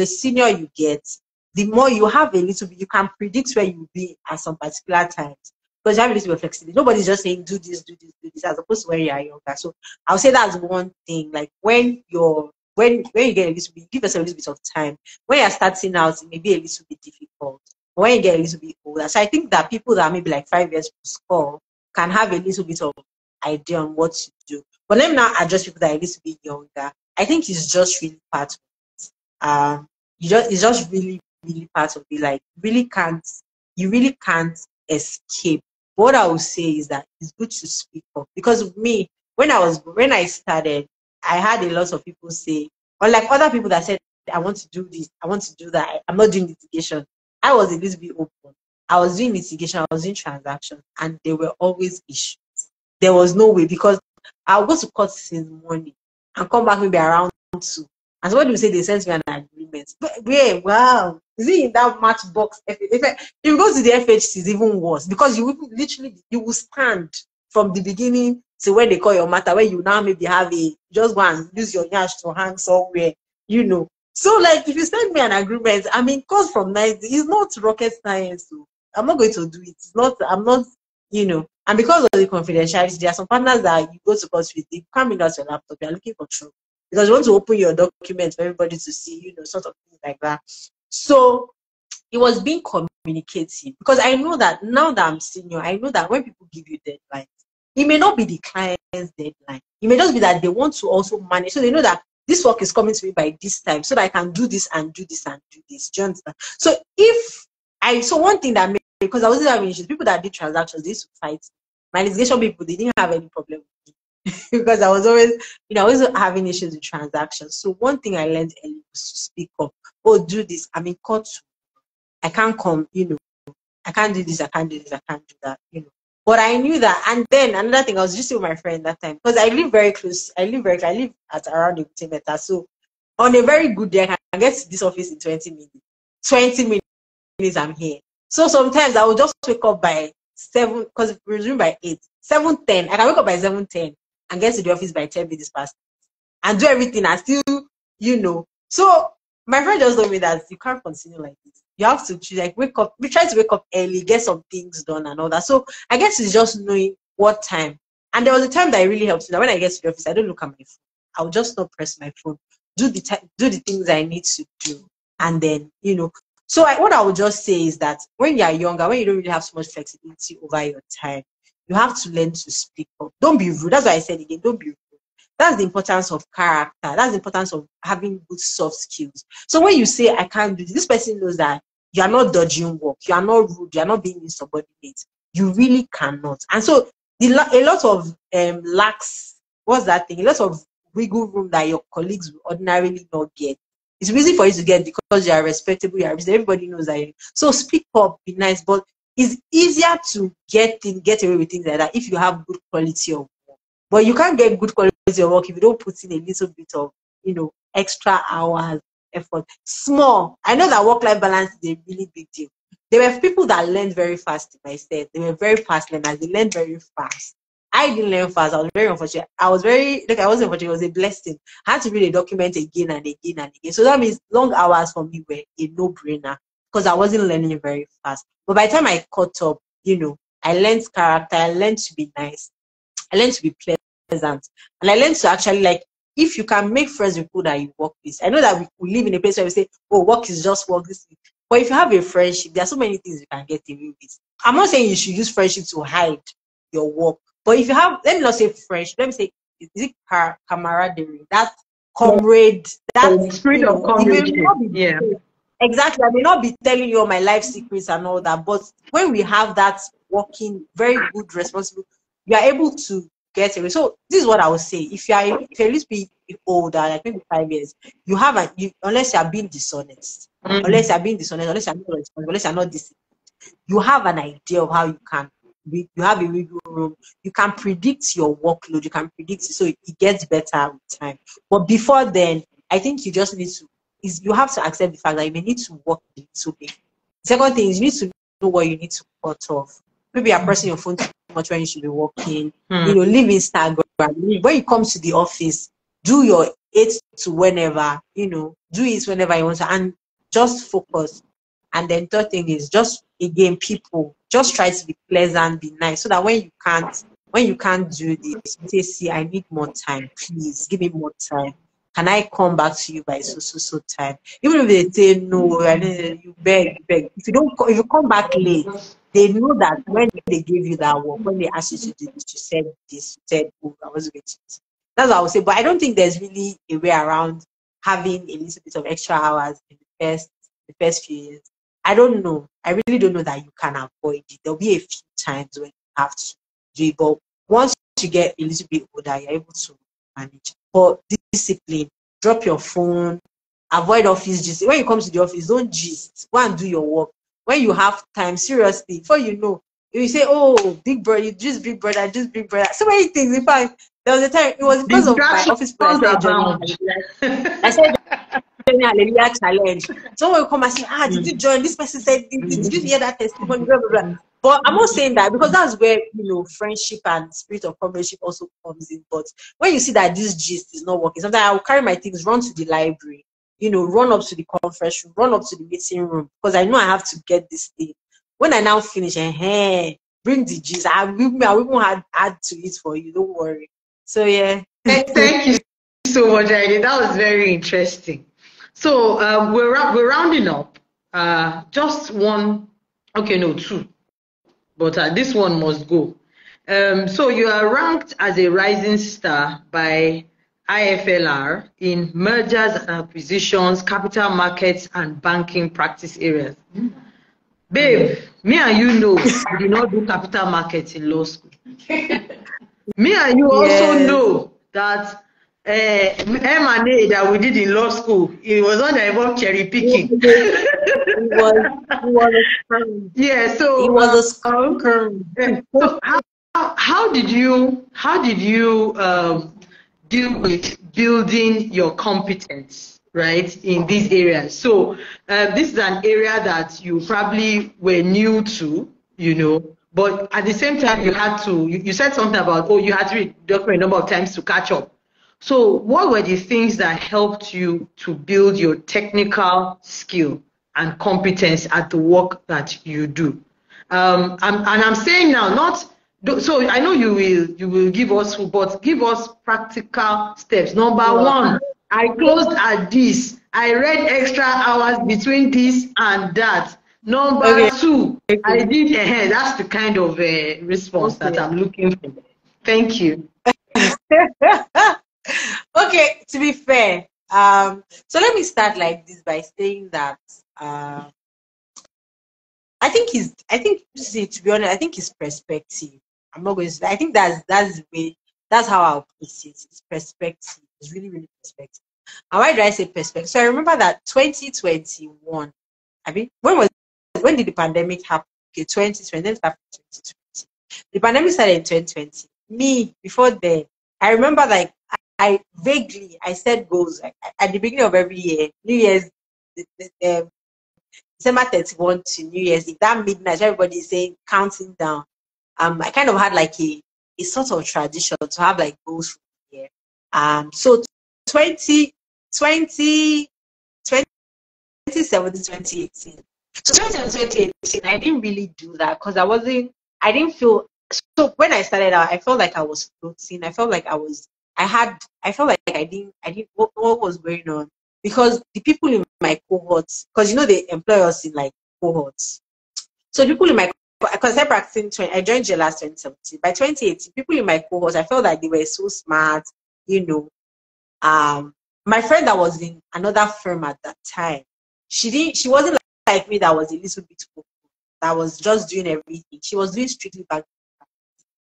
senior you get, the more you have a little bit, you can predict where you will be at some particular times because you have a little bit of flexibility. Nobody's just saying do this, do this, do this, as opposed to when you are younger. So I'll say that's one thing. Like when you get a little bit, give yourself a little bit of time. When you're starting out, it may be a little bit difficult. But when you get a little bit older, so I think that people that are maybe like 5 years post school can have a little bit of idea on what to do. But let me now address people that are a little bit younger. I think it's just really part of it. It's just really, really part of it. Like you really can't escape. What I would say is that it's good to speak up because me, when I started, I had a lot of people say, unlike other people that said, I want to do this, I want to do that, I'm not doing litigation. I was a little bit open. I was doing litigation, I was doing transactions, and there were always issues. There was no way because I'll go to court since morning and come back maybe around 2. And somebody will say they sent me an agreement. But yeah, wow. Is it in that matchbox? If you go to the FHC, it's even worse because you will literally you will stand from the beginning to when they call your matter, where you now maybe have just go and use your yash to hang somewhere. So like if you send me an agreement, I mean, course from 90, it's not rocket science. So I'm not going to do it. I'm not. And because of the confidentiality, there are some partners that you go to court with, they come in out your laptop, you're looking for trouble because you want to open your documents for everybody to see, sort of things like that. So it was being communicative because I know that now that I'm senior, I know that when people give you deadlines, it may not be the client's deadline. It may just be that they want to also manage. So they know that this work is coming to me by this time so that I can do this and do this and do this. Do you understand? So one thing that made, because I wasn't having issues, people that did transactions, they used to fight. My litigation people, they didn't have any problem with me because I was always having issues with transactions. So one thing I learned early was to speak up. Oh, do this. I'm in court. I can't come, I can't do this, I can't do this, I can't do that. But I knew that. And then another thing, I was just with my friend that time because I live very close. I live at around the meter. So on a very good day, I can get to this office in 20 minutes. 20 minutes, I'm here. So sometimes I will just wake up by 7 because we resume by 8. 7:10. I can wake up by 7:10 and get to the office by 10 minutes past and do everything and still. So my friend just told me that you can't continue like this. You have to choose, like wake up. We try to wake up early, get some things done and all that. So I guess it's just knowing what time. And there was a time that it really helps me that when I get to the office, I don't look at my phone. I'll just not press my phone. Do the things I need to do. And then. So what I would just say is that when you're younger, when you don't really have so much flexibility over your time, you have to learn to speak up. Don't be rude. That's why I said again, don't be rude. That's the importance of character. That's the importance of having good soft skills. So when you say, I can't do this person knows that you are not dodging work. You are not rude. You are not being insubordinate. You really cannot. And so a lot of lacks, what's that thing? A lot of wiggle room that your colleagues will ordinarily not get. It's easy for you to get because you are respectable. Everybody knows that. So speak up, be nice. But it's easier to get away with things like that if you have good quality of work. But you can't get good quality of work if you don't put in a little bit of, extra hours, effort. Small. I know that work-life balance is a really big deal. There were people that learned very fast in my state. They were very fast learners. They learned very fast. I didn't learn fast. I was very unfortunate. I wasn't unfortunate. It was a blessing. I had to read a document again and again and again. So that means long hours for me were a no-brainer because I wasn't learning very fast. But by the time I caught up, I learned character. I learned to be nice. I learned to be pleasant. And I learned to actually like, if you can make friends with people that you work with. I know that we live in a place where we say, oh, work is just work. But if you have a friendship, there are so many things you can get away with. I'm not saying you should use friendship to hide your work. But if you have, let me not say friendship, let me say, is it camaraderie? That comrade, that, Spirit of it may comradeship. not be Yeah. exactly. I may not be telling you all my life secrets and all that, but when we have that working, very good, responsible, you are able to get away. So this is what I would say: if you're at least be older, like maybe 5 years, you have unless you are being dishonest, unless you're being dishonest, unless you're not responsible, unless you're not disciplined, you have an idea of how you can. You have a wiggle room. You can predict your workload. You can predict it, so it gets better with time. But before then, I think you just need to. You have to accept the fact that you may need to work a little bit. Second thing is you need to know what you need to cut off. Maybe you're pressing your phone too much when you should be working. Leave Instagram. When you come to the office, do your 8 to whenever. Do it whenever you want to, and just focus. And then third thing is just again, people just try to be pleasant, be nice, so that when you can't do this, you say, see, I need more time. Please give me more time. Can I come back to you by so time? Even if they say no, and then you beg. If you come back late, they know that when they gave you that work, when they asked you to do this, you said this, you said, oh, I was going to. That's what I would say. But I don't think there's really a way around having a little bit of extra hours in the first few years. I don't know. I really don't know that you can avoid it. There'll be a few times when you have to do it, but once you get a little bit older, you're able to manage. But discipline, drop your phone, avoid office gist. When you come to the office, don't gist. Go and do your work. When you have time, seriously, before you know, you say, oh, big brother, you just big brother, just big brother. So many things. In fact, there was a time, it was because of my office people I started joining. I said, Hallelujah challenge. Someone will come and say, did you join? This person said, did you hear that testimony? Blah, blah, blah. But I'm not saying that because that's where, friendship and spirit of comradeship also comes in. But when you see that this gist is not working, sometimes I will carry my things, run to the library, run up to the conference room, run up to the meeting room, because I know I have to get this thing. When I now finish, bring the gist. I will even add to it for you. Don't worry. So, yeah. Thank you so much, Heidi. That was very interesting. So we're rounding up. Just one, okay, no, two, but this one must go. So you are ranked as a rising star by IFLR in mergers and acquisitions, capital markets, and banking practice areas. Babe, me and you know we did not do capital markets in law school. Me and you also know that M&A that we did in law school, it was not about cherry picking. It was a scam. Yeah, so it was a scam. So how did you deal with building your competence, right, in these areas? So this is an area that you probably were new to, but at the same time you had to. You said something about you had to read document a number of times to catch up. So what were the things that helped you to build your technical skill and competence at the work that you do? I'm saying now, so I know you will give us, but give us practical steps. Number one, I closed at this. I read extra hours between this and that. Number two, I did ahead. That's the kind of response that I'm looking for. Thank you. Okay, to be fair, so let me start like this by saying that I think to be honest, I think his perspective. I'm not going to say. I think that's the way. That's how I'll put it. It's perspective. It's really, really perspective. And why do I say perspective? So I remember that 2021. I mean, when did the pandemic happen? Okay, 2020. Then started 2020. The pandemic started in 2020. Me before then, I remember like I vaguely I set goals at the beginning of every year. New Year's, December 31 to New Year's Eve, that midnight, everybody is saying counting down. I kind of had like a sort of tradition to have like goals for the year. So 2017, 2018. So 2017, 2018, I didn't really do that because I didn't feel So when I started out, I felt like I was floating. I felt like I felt like I didn't, what was going on? Because the people in my cohorts, because they employ us in like cohorts. So people in my, because I practicing, I joined jail last 2017. By 2018, people in my cohorts, I felt like they were so smart, you know. My friend that was in another firm at that time, she wasn't like me that was a little bit cool, that was just doing everything. She was doing strictly banking.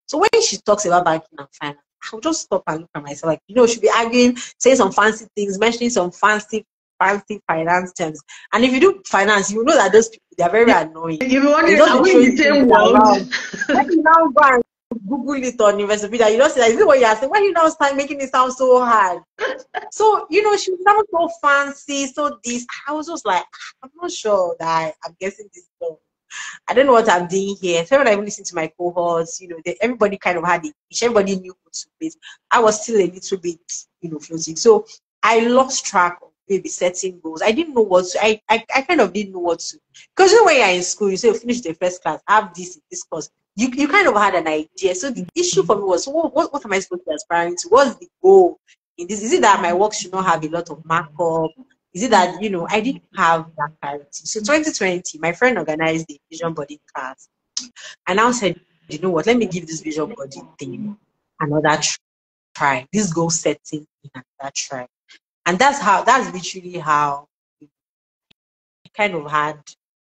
So when she talks about banking and finance, I'll just stop and look at myself like, she'll be arguing, saying some fancy things, mentioning some fancy finance terms. And if you do finance, you know that those people, they're very annoying. You be They wondering, just are be we in the throwing things same world? around. When you now go and Google it on Investopedia, you don't say, is it what you are saying? Why you now start making it sound so hard? So, she sounds so fancy, so this. I was just like, I'm not sure that I'm guessing this stuff. I don't know what I'm doing here. So when I listened to my cohorts, everybody kind of had it. Everybody knew what to place. I was still a little bit, floating. So I lost track of maybe setting goals. I didn't know what to, I kind of didn't know what to. Because when you're in school, you say, finish the first class, have this in this course. You kind of had an idea. So the issue for me was, so what am I supposed to be aspiring to? What's the goal in this? Is it that my work should not have a lot of markup? Is it that, I didn't have that clarity? So 2020, my friend organized the vision body class. And I said, you know what, let me give this vision body thing another try. This goal setting in another try. And that's literally how I kind of had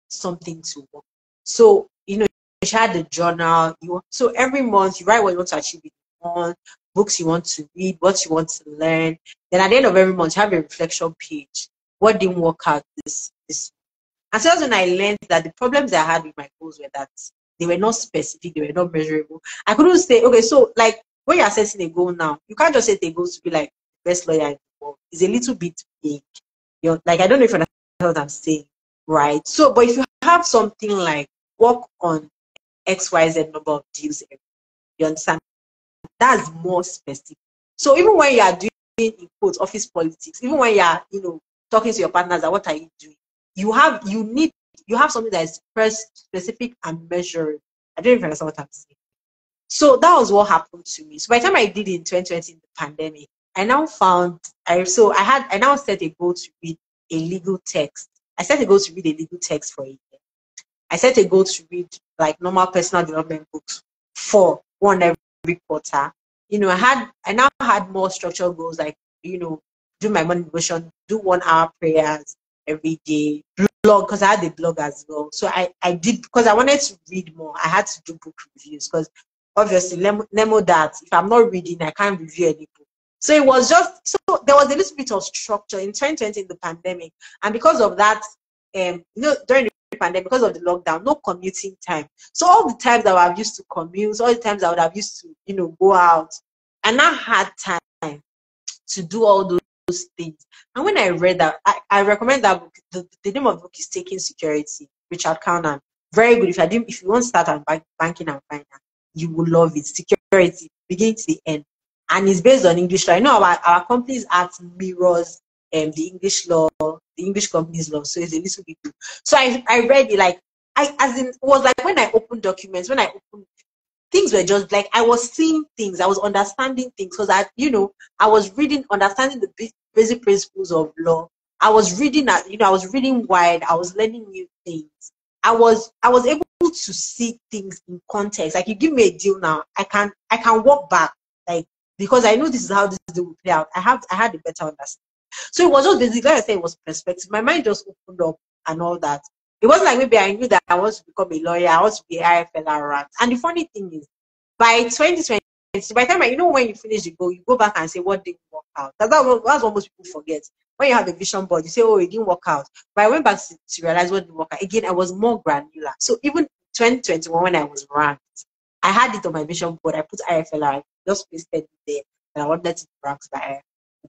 something to work. So, you had the journal. So every month you write what you want to achieve in the month, books you want to read, what you want to learn. Then at the end of every month, you have a reflection page. What didn't work out this. And so that's when I learned that the problems I had with my goals were that they were not specific, they were not measurable. I couldn't say, okay, so like when you're setting a goal now, you can't just set a goal to be like the best lawyer in the world. It's a little bit big. Like I don't know if you understand what I'm saying, right? So, but if you have something like work on XYZ number of deals, you understand? That's more specific. So even when you are doing in quotes office politics, even when you are, talking to your partners, that what are you doing? You have something that is specific and measured. I don't even understand what I'm saying. So that was what happened to me. So by the time I did it in 2020 in the pandemic, I now found I now set a goal to read a legal text. I set a goal to read a legal text for a year. I set a goal to read like normal personal development books for one every quarter. I now had more structured goals like, do my morning devotion, do 1 hour prayers every day, blog, because I had a blog as well. So I did, because I wanted to read more, I had to do book reviews because obviously Nemo that if I'm not reading, I can't review any book. So it was just, so there was a little bit of structure in 2020 in the pandemic. And because of that, during the pandemic, because of the lockdown, no commuting time. So all the times that I've used to commute, all the times I would have used to, go out, I now had time to do all those things. And when I read that, I recommend that book. The name of the book is Taking Security, Richard Calnan. Very good. If you want to start on banking and finance, you will love it. Security, beginning to the end. And it's based on English law. I know our company's act mirrors the English law, the English company's law. So it's a little bit good. So I read it like it was like when I opened documents, when I opened things were just like I was seeing things, I was understanding things because I was reading, understanding the basic principles of law. I was reading I was reading wide, I was learning new things. I was able to see things in context. Like you give me a deal now, I can walk back, like because I know this is how this deal will play out. I had a better understanding. So it was just basically, like I said, it was perspective. My mind just opened up and all that. It wasn't like maybe I knew that I want to become a lawyer, I want to be IFL rank. And the funny thing is, by 2020, by the time when you finish the goal, you go back and say what didn't work out. That's what most people forget. When you have a vision board, you say, oh, it didn't work out. But I went back to realize what didn't work out. Again, I was more granular. So even 2021, when I was ranked, I had it on my vision board. I put IFL, just pasted it there, and I wanted to be ranked by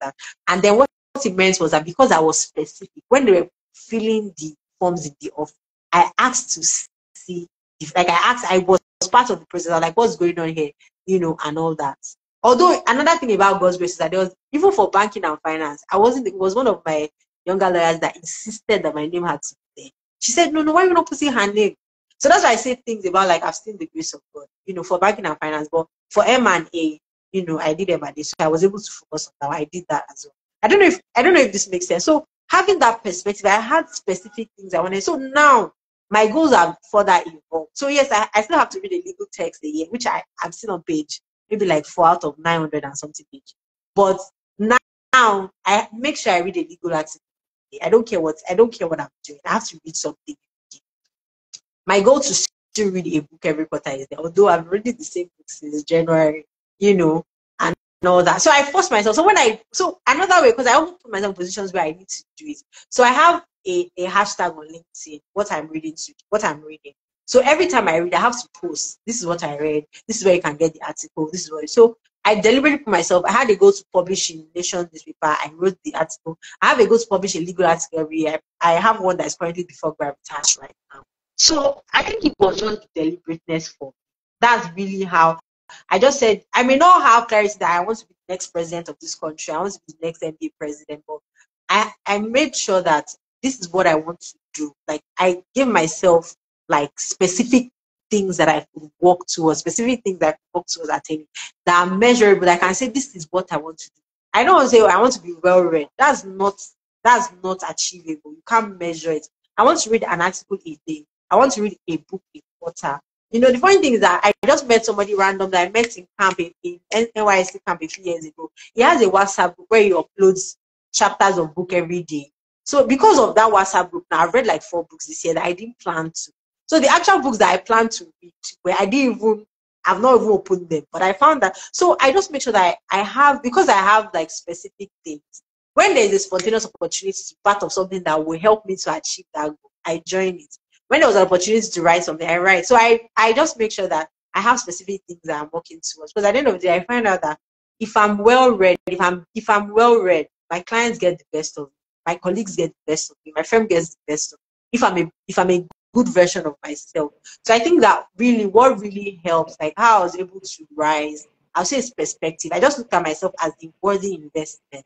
that. And then what it meant was that because I was specific, when they were filling the forms in the office, I asked to see I was part of the process. I was like, what's going on here? And all that. Although another thing about God's grace is that there was, even for banking and finance, it was one of my younger lawyers that insisted that my name had to be there. She said, no, why are you not putting her name? So that's why I say things about like I've seen the grace of God, for banking and finance, but for M&A, I did M&A, so I was able to focus on that. I did that as well. I don't know if this makes sense. So having that perspective, I had specific things I wanted. So now my goals are further involved. So yes, I still have to read a legal text a year, which I'm still on page, maybe like 4 out of 900 and something page. But now I make sure I read a legal article. I don't care what I'm doing. I have to read something. My goal to still read a book every quarter is there. Although I've read the same book since January, and all that. So I force myself. So another way, because I often put myself in positions where I need to do it. So I have a hashtag on LinkedIn, what I'm reading. So every time I read, I have to post. This is what I read. This is where you can get the article. This is what. So I deliberately put myself. I had a goal to publish in Nation newspaper. I wrote the article. I have a goal to publish a legal article every year. I have one that's currently before Gravitas right now. So I think it was just deliberateness for me. That's really how I just said, I may not have clarity that I want to be the next president of this country. I want to be the next NBA president, but I made sure that this is what I want to do. Like I gave myself like specific things that I could work towards, specific things that I could work towards attaining that are measurable. I can say this is what I want to do. I don't want to say I want to be well read. That's not achievable. You can't measure it. I want to read an article a day. I want to read a book a quarter. The funny thing is that I just met somebody random that I met in camp, in NYSC camp a few years ago. He has a WhatsApp group where he uploads chapters of book every day. So because of that WhatsApp group, now I've read like 4 books this year that I didn't plan to. So the actual books that I planned to read, where I've not even opened them, but I found that. So I just make sure that I have, because I have like specific things. When there is a spontaneous opportunity to be part of something that will help me to achieve that goal, I join it. When there was an opportunity to write something, I write. So I just make sure that I have specific things that I'm working towards. Because at the end of the day, I find out that if I'm well read, if I'm well read, my clients get the best of me, my colleagues get the best of me, my firm gets the best of me. If I'm a good version of myself. So I think that what really helps, like how I was able to rise, I'll say it's perspective. I just look at myself as a worthy investment.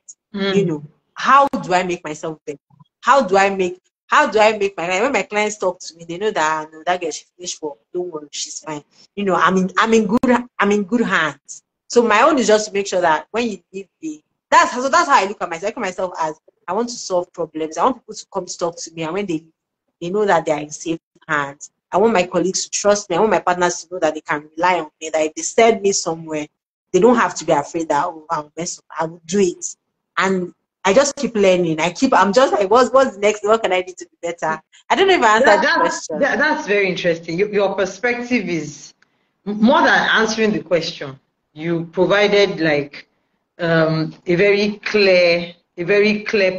How do I make myself better? How do I make when my clients talk to me, they know that no, that girl she finished for. Don't worry, she's fine. I'm in good hands. So my own is just to make sure that when you give me that's how I look at myself. I look at myself as I want to solve problems. I want people to come to talk to me, and when they know that they are in safe hands. I want my colleagues to trust me. I want my partners to know that they can rely on me. That if they send me somewhere, they don't have to be afraid that I'll mess up. I will do it. And I just keep learning. I'm just like, what's the next? What can I do to be better? I don't know if I answered the question. That's very interesting. Your perspective is more than answering the question. You provided like a very clear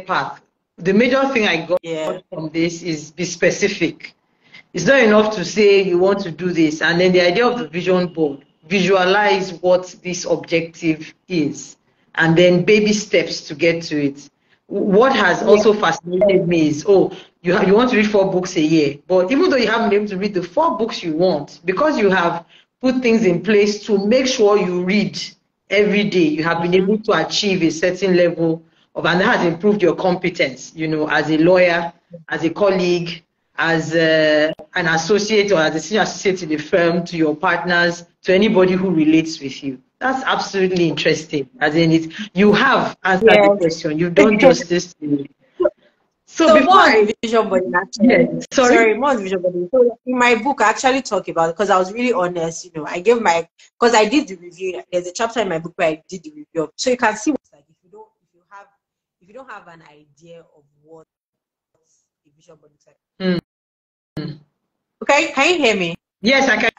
path. The major thing I got from this is be specific. It's not enough to say you want to do this, and then the idea of the vision board, visualize what this objective is, and then baby steps to get to it. What has also fascinated me is, you want to read 4 books a year, but even though you haven't been able to read the 4 books you want, because you have put things in place to make sure you read every day, you have been able to achieve a certain level of, and that has improved your competence, as a lawyer, as a colleague, as an associate or as a senior associate in the firm, to your partners, to anybody who relates with you. That's absolutely interesting. As in, you have answered the question. You've done justice to it. So more on the vision board, actually. Sorry, more on the vision board. So in my book, I actually talk about it because I was really honest. I gave because I did the review. There's a chapter in my book where I did the review. So you can see what's like if you don't have an idea of what the vision board looks like. Okay, can you hear me? Yes, I can.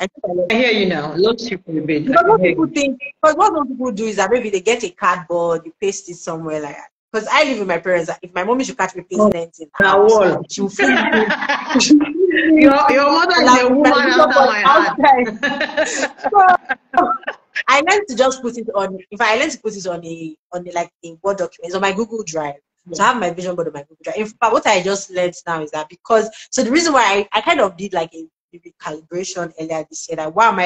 I hear you now. Lost you for a bit. Because what most people do is that maybe they get a cardboard, you paste it somewhere like that. Because I live with my parents. If my mommy should catch me pasting anything, she'll feel your mother is a woman after my heart. I learned to just put it on. If I learned to put it on a like a Word document on my Google Drive. So I have my vision board on my Google Drive. In fact, what I just learned now is that the reason why I kind of did like a recalibration earlier this year, that why am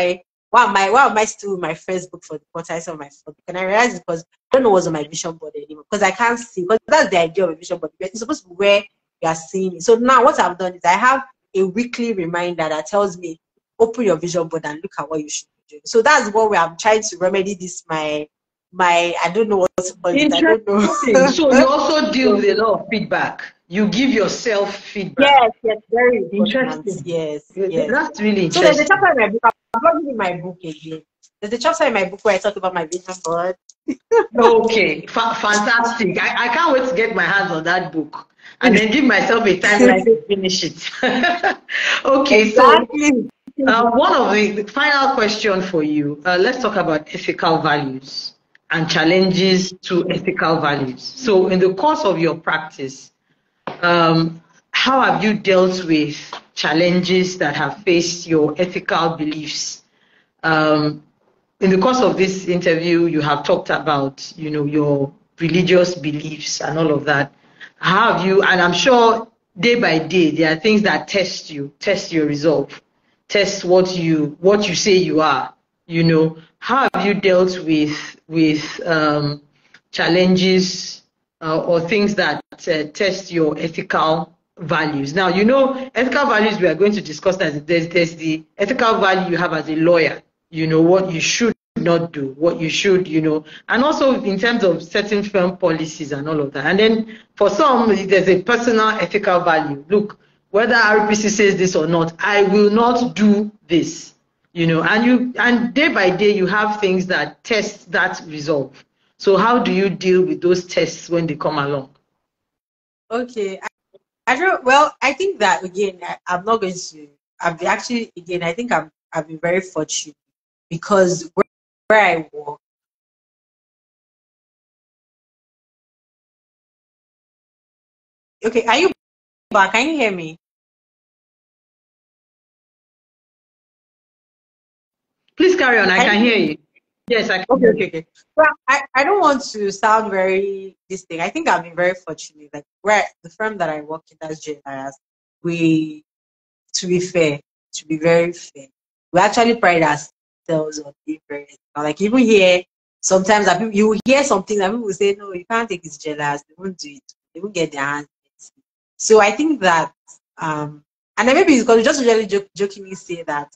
I still in my first book for the quarter of my book? And I realized because I don't know what's on my vision board anymore, because I can't see, because that's the idea of a vision board. It's supposed to be where you are seeing it. So now what I've done is I have a weekly reminder that tells me, open your vision board and look at what you should be doing. So that's what I'm trying to remedy this, my I don't know what to call it. I don't Interesting. So know. you also deal So, with a lot of feedback. You give yourself feedback. yes, yes, very important. Interesting. Yes, Yeah, yes. that's really So there's a interesting. chapter in my book. I'm not reading my book again. There's a chapter in my book where I talk about my vision board. Okay, fantastic. I can't wait to get my hands on that book and then give myself a timeline to finish it. Okay, so Exactly. one of the final question for you. Let's talk about ethical values and challenges to ethical values. So in the course of your practice, how have you dealt with challenges that have faced your ethical beliefs? In the course of this interview, you have talked about, your religious beliefs and all of that. How have you, and I'm sure day by day, there are things that test you, test your resolve, test what you say you are, How have you dealt with challenges or things that test your ethical values? Now, ethical values we are going to discuss that there's the ethical value you have as a lawyer, what you should not do, what you should, and also in terms of setting firm policies and all of that. And then for some, there's a personal ethical value. Look, whether RPC says this or not, I will not do this, and day by day you have things that test that resolve. So how do you deal with those tests when they come along? Okay. I don't, well, I think that again, I'm not going to, I've actually, again, I think I've been very fortunate because where I work, okay, are you back? Can you hear me? Please carry on. I Can can you hear hear me? you. Yes, I can Okay, hear okay, you. okay. Well, I don't want to sound very this thing. I think I've been very fortunate. Like where the firm that I work in, that's Elias, we, to be fair, to be very fair, we actually pride ourselves on being very ethical. Like even here, sometimes that people, you will hear something that people say, no, you can't take this jealous, they won't do it, they won't get their hands dirty. So I think that and then maybe it's because we just usually jokingly say that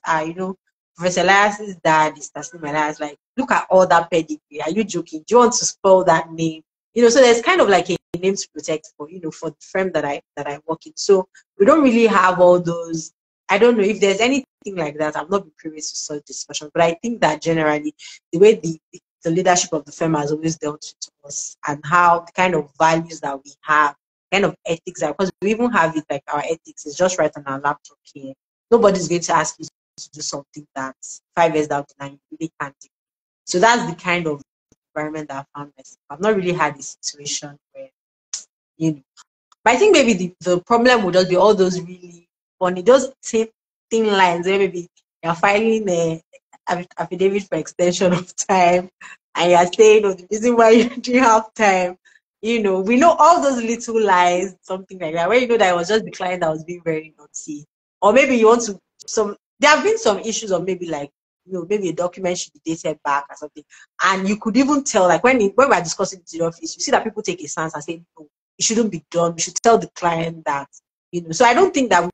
Professor Elias's dad is Taslim Elias, like look at all that pedigree. Are you joking? Do you want to spell that name? So there's kind of like a name to protect for, for the firm that I work in. So we don't really have all those. I don't know if there's anything like that. I've not been privy to such discussion, but I think that generally the way the leadership of the firm has always dealt with us and how the kind of values that we have, kind of ethics, because we even have it like our ethics is just right on our laptop here. Nobody's going to ask you to do something that 5 years down the line you really can't do. So that's the kind of environment that I found myself. I've not really had a situation where you know but I think maybe the problem would just be all those really funny, those thin lines where maybe you're filing a affidavit for extension of time and you're saying, oh, the reason why you didn't have time. We know all those little lies, something like that, where that it was just the client that was being very naughty. Or maybe you want to, there have been some issues of maybe like, maybe a document should be dated back or something. And you could even tell, like when we're discussing it in the office, you see that people take a stance and say, no, it shouldn't be done. We should tell the client that, So I don't think that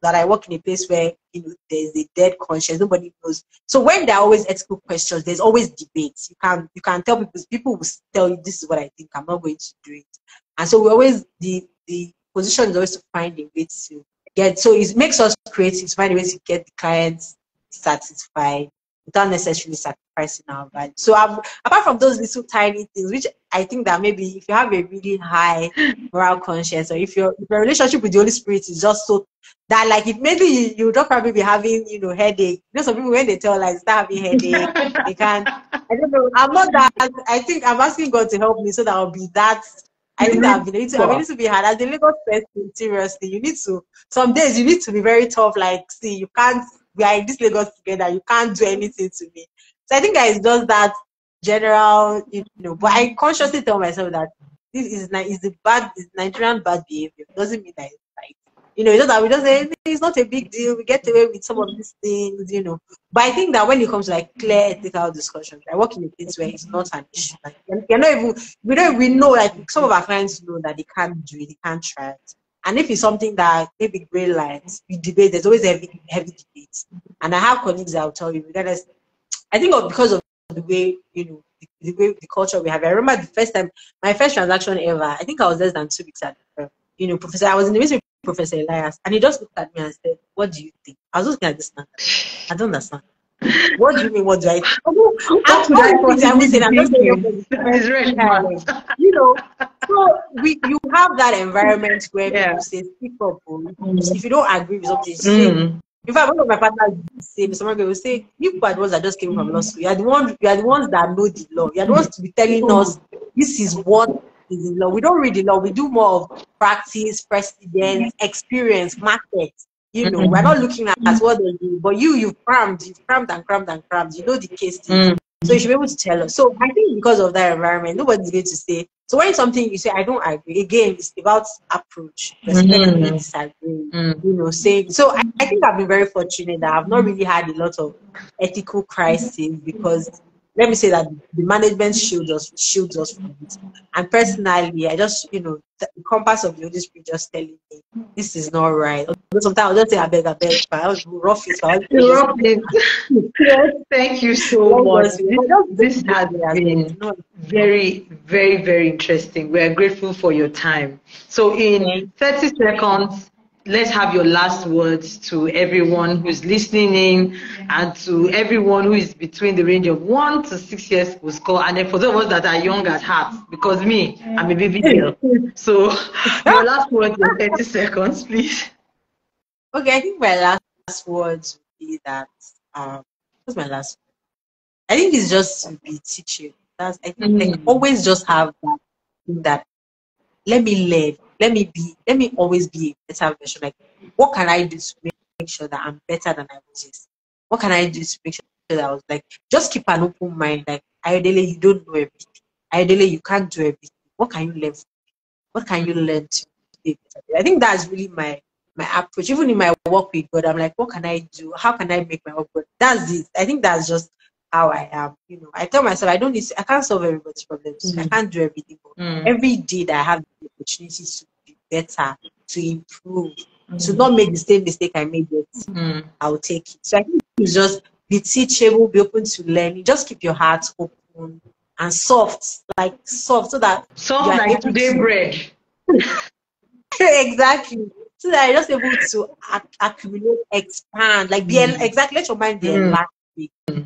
I work in a place where there's a dead conscience. Nobody knows. So when there are always ethical questions, there's always debates. You can tell people will tell you this is what I think. I'm not going to do it. And so we always the position is always to find a way to get. So it makes us creative to find a way to get the clients satisfied without necessarily sacrificing our value. So apart from those little tiny things, which I think that maybe if you have a really high moral conscience, or if your relationship with the Holy Spirit is just so that, like, if maybe you don't probably be having headache. Some people when they tell like start having headache, they can't. I don't know. I'm not that. I think I'm asking God to help me so that I'll be that. I think that I'm a little bit hard as a Lagos person. Seriously, you need to. Some days you need to be very tough. Like, see, you can't. We are in this Lagos together. You can't do anything to me. So I think that it's just that general. But I consciously tell myself that this is is Nigerian bad behavior. It doesn't mean that it's right. It's just that we just say it's not a big deal. We get away with some of these things. But I think that when it comes to like clear ethical discussions, I work in a place where it's not an issue. Like you're not even we know like some of our clients know that they can't do it, they can't try it. And if it's something that maybe gray lines, we debate. There's always heavy debates. And I have colleagues that will tell you, regardless. I think because of the way, the way the culture we have. I remember the first time, my first transaction ever. I think I was less than 2 weeks at the Professor. I was in the meeting with Professor Elias, and he just looked at me and said, "What do you think?" I was looking at this man. I don't understand. What do you mean? What do I think? What would I possibly be thinking? It's really hard. So you have that environment where people say, speak up. If you don't agree with something, say. In fact, one of my partners say, some people will say, you people are the ones that just came from law school. You are the ones that know the law. You are the ones to be telling us this is what is in law. We don't read the law. We do more of practice, precedent, experience, market. We're not looking at what they do. But you've crammed and crammed and crammed. You know the cases. So you should be able to tell us. So I think because of that environment, nobody's going to say. So when something you say, I don't agree. Again, it's about approach, respectfully disagree. Saying. So I think I've been very fortunate that I've not really had a lot of ethical crises because let me say that the management shields us from it. And personally, I just the compass of the Holy Spirit just telling me this is not right. Sometimes I'll just say I beg, but I'll rough it. Thank you so much. This has been very, very, very interesting. We are grateful for your time. So in 30 seconds, let's have your last words to everyone who's listening in and to everyone who is between the range of 1 to 6 years will score. And then for those of us that are young at heart, because I'm a baby girl. So your last words in 30 seconds, please. Okay, I think my last words would be that what's my last word? I think it's just to be teaching. I think always just have that thing that let me learn, let me always be a better version. Like what can I do to make sure that I'm better than I was yesterday? What can I do to make sure that I was like just keep an open mind, like ideally you don't know everything. Ideally you can't do everything. What can you learn from me? What can you learn to be better? I think that's really my approach. Even in my work with God, I'm like, what can I do? How can I make my work good? That's it. I think that's just how I am. I tell myself I can't solve everybody's problems. I can't do everything. Every day that I have the opportunity to be better, to improve, to not make the same mistake I made yet, I'll take it. So I think it's just be teachable, be open to learning. Just keep your heart open and soft, so that soft like today bread. Exactly. So that you're just able to accumulate, expand, like exactly. Let your mind be elastic.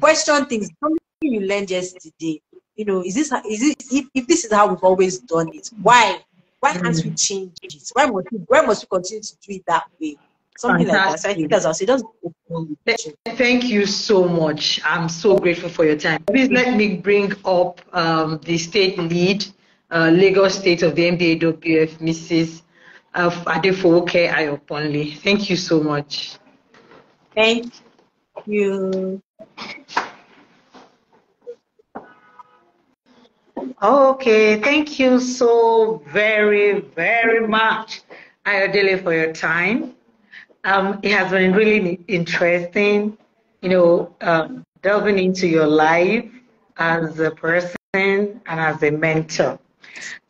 Question things. Something you learned yesterday. Is this if this is how we've always done it? Why can't we change it? Why must we continue to do it that way? Something like that. So I think that's also just. Thank you so much. I'm so grateful for your time. Please let me bring up the state lead, Lagos State of the MDAWF, Mrs. Adefowoke Ayoponle. Thank you so much. Thank you. Okay, thank you so very, very much, Ayodele, for your time. It has been really interesting, delving into your life as a person and as a mentor.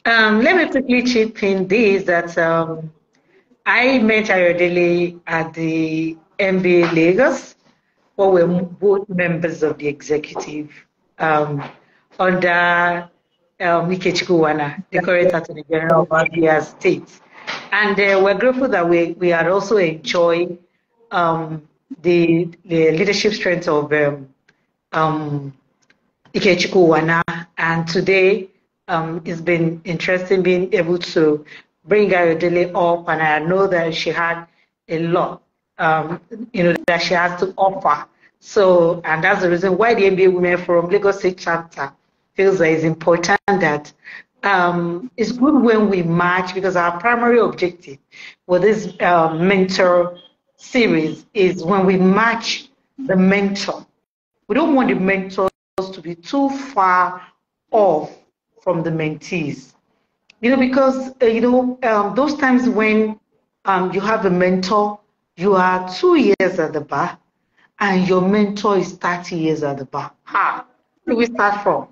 Let me quickly chip in this that I met Ayodele at the MBA Lagos, where we're both members of the executive under Ikechukwu Wana, the current Attorney General of Abia State. And we're grateful that we had also enjoyed the leadership strength of Ikechukwu Wana. And today it's been interesting being able to bring Ayodele up, and I know that she had a lot, that she has to offer. So, and that's the reason why the MBA Women Forum Lagos State Chapter feels that it's important that it's good when we match, because our primary objective with this mentor series is when we match the mentor. We don't want the mentors to be too far off from the mentees. Because, those times when you have a mentor, you are 2 years at the bar, and your mentor is 30 years at the bar. Where do we start from?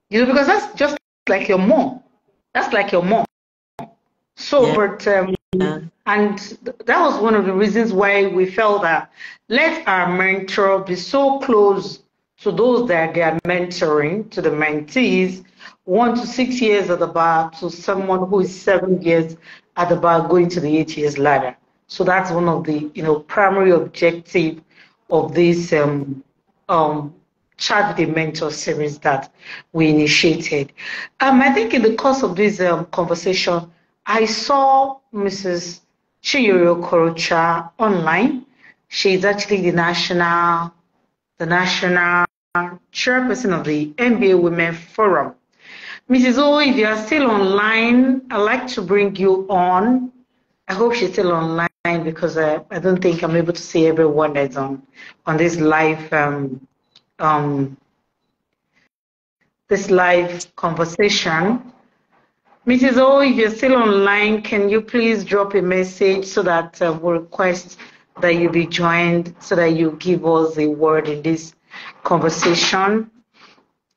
Because that's just like your mom. That's like your mom. So, but And that was one of the reasons why we felt that let our mentor be so close to those that they are mentoring, to the mentees, 1 to 6 years at the bar, to someone who is 7 years at the bar going to the 8 years ladder. So that's one of the primary objective of this Chat with a Mentor series that we initiated. I think in the course of this conversation, I saw Mrs. Chiyoro Korocha online. She's actually the national chairperson of the MBA Women Forum. Mrs. O, if you are still online, I'd like to bring you on. I hope she's still online because I don't think I'm able to see everyone that's on this live conversation. Mrs. O, if you're still online, can you please drop a message so that we'll request that you be joined so that you give us a word in this conversation.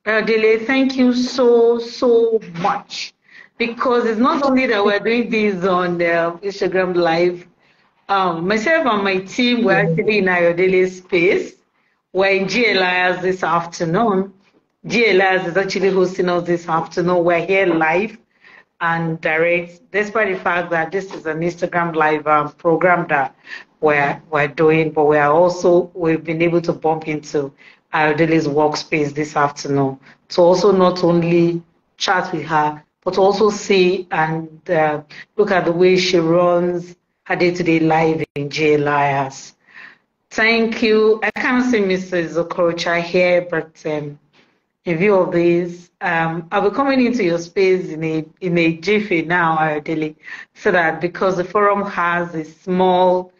Dele, thank you so much, because it's not only that we're doing this on Instagram Live. Myself and my team were actually in Ayodele's space. We're in Elias this afternoon. Elias is actually hosting us this afternoon. We're here live and direct, despite the fact that this is an Instagram Live program that we're doing, but we've been able to bump into Ayodele's workspace this afternoon to also not only chat with her, but also see and look at the way she runs her day-to-day life in Elias. Thank you. I can't see Mrs. Okorocha here, but in view of this, I'll be coming into your space in a jiffy now, Ayodele, so that because the forum has a small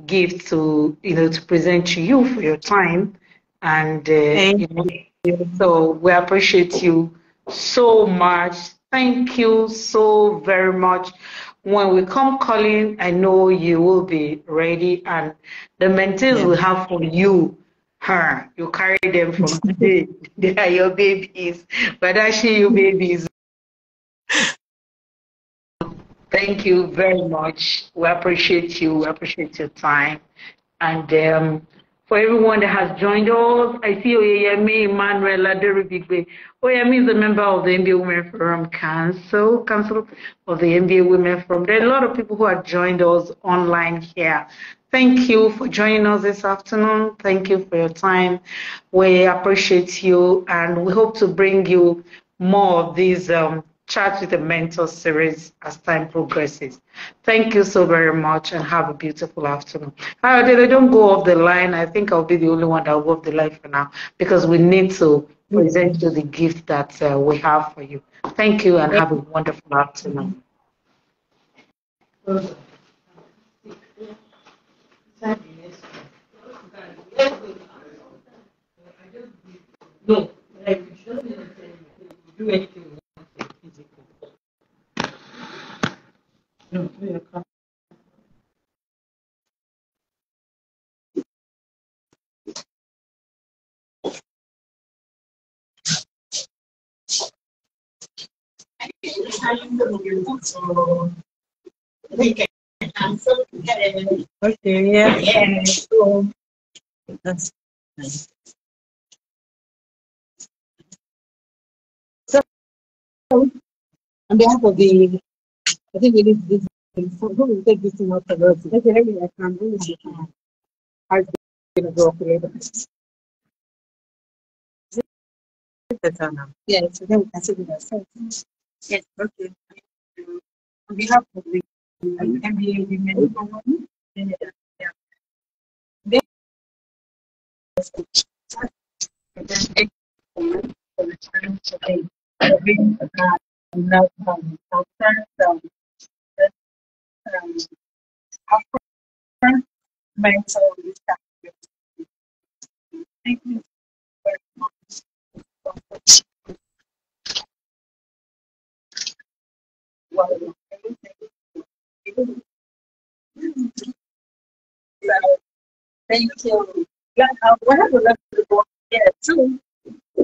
gift to present to you for your time, and so we appreciate you so much. Thank you so very much. When we come calling, I know you will be ready, and the mentees we have for you. You carry them from today. They are your babies, but actually your babies. Thank you very much. We appreciate you. We appreciate your time. And for everyone that has joined us, I see Oyeyemi Emmanuel Aderibigbe. Oyeyemi is a member of the MBA Women Forum Council of the MBA Women Forum. There are a lot of people who have joined us online here. Thank you for joining us this afternoon. Thank you for your time. We appreciate you, and we hope to bring you more of these Chat with a Mentor series as time progresses. Thank you so very much, and have a beautiful afternoon. They don't go off the line. I think I'll be the only one that will go off the line for now, because we need to present you the gift that we have for you. Thank you, and have a wonderful afternoon. No, like you shouldn't do anything. No, you can't. Okay, yeah. So that's nice. So, on behalf of the, I think it is this, who will take this thing out for us? Okay, maybe I can do it. I'm going to go for it. Better now. Yeah, so then we can see it ourselves. Yes, okay. On behalf of the MBA Women Forum, thank you very much. Thank you. Yeah, we have a lot of work here too.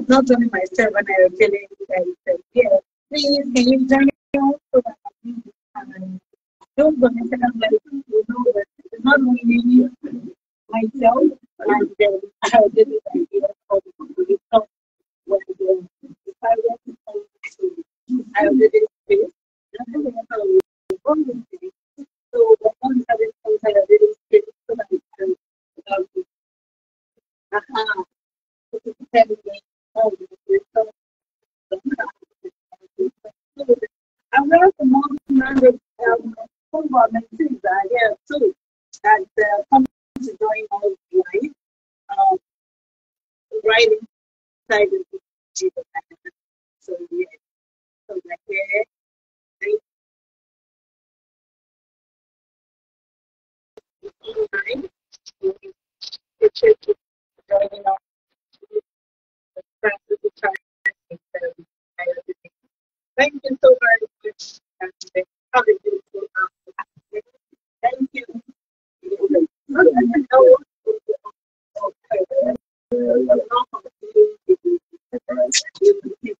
Not only myself when I was telling you guys, yeah, please can you join me so that those donational medicines, you know that it's not only myself, and then I did this idea of the stuff when if I want to come to I already space. And I think that's how we run this thing. So the one having some kind of little space so that we can so to tell me, oh, there's some I've learned from more language some of our mentors are here too that come to join our life, um, right inside of the Jesus. So yeah, so like yeah, thank you very much. Appreciate you joining us. Practice the time. Thank you so very much. And have a beautiful afternoon. Thank you. Okay.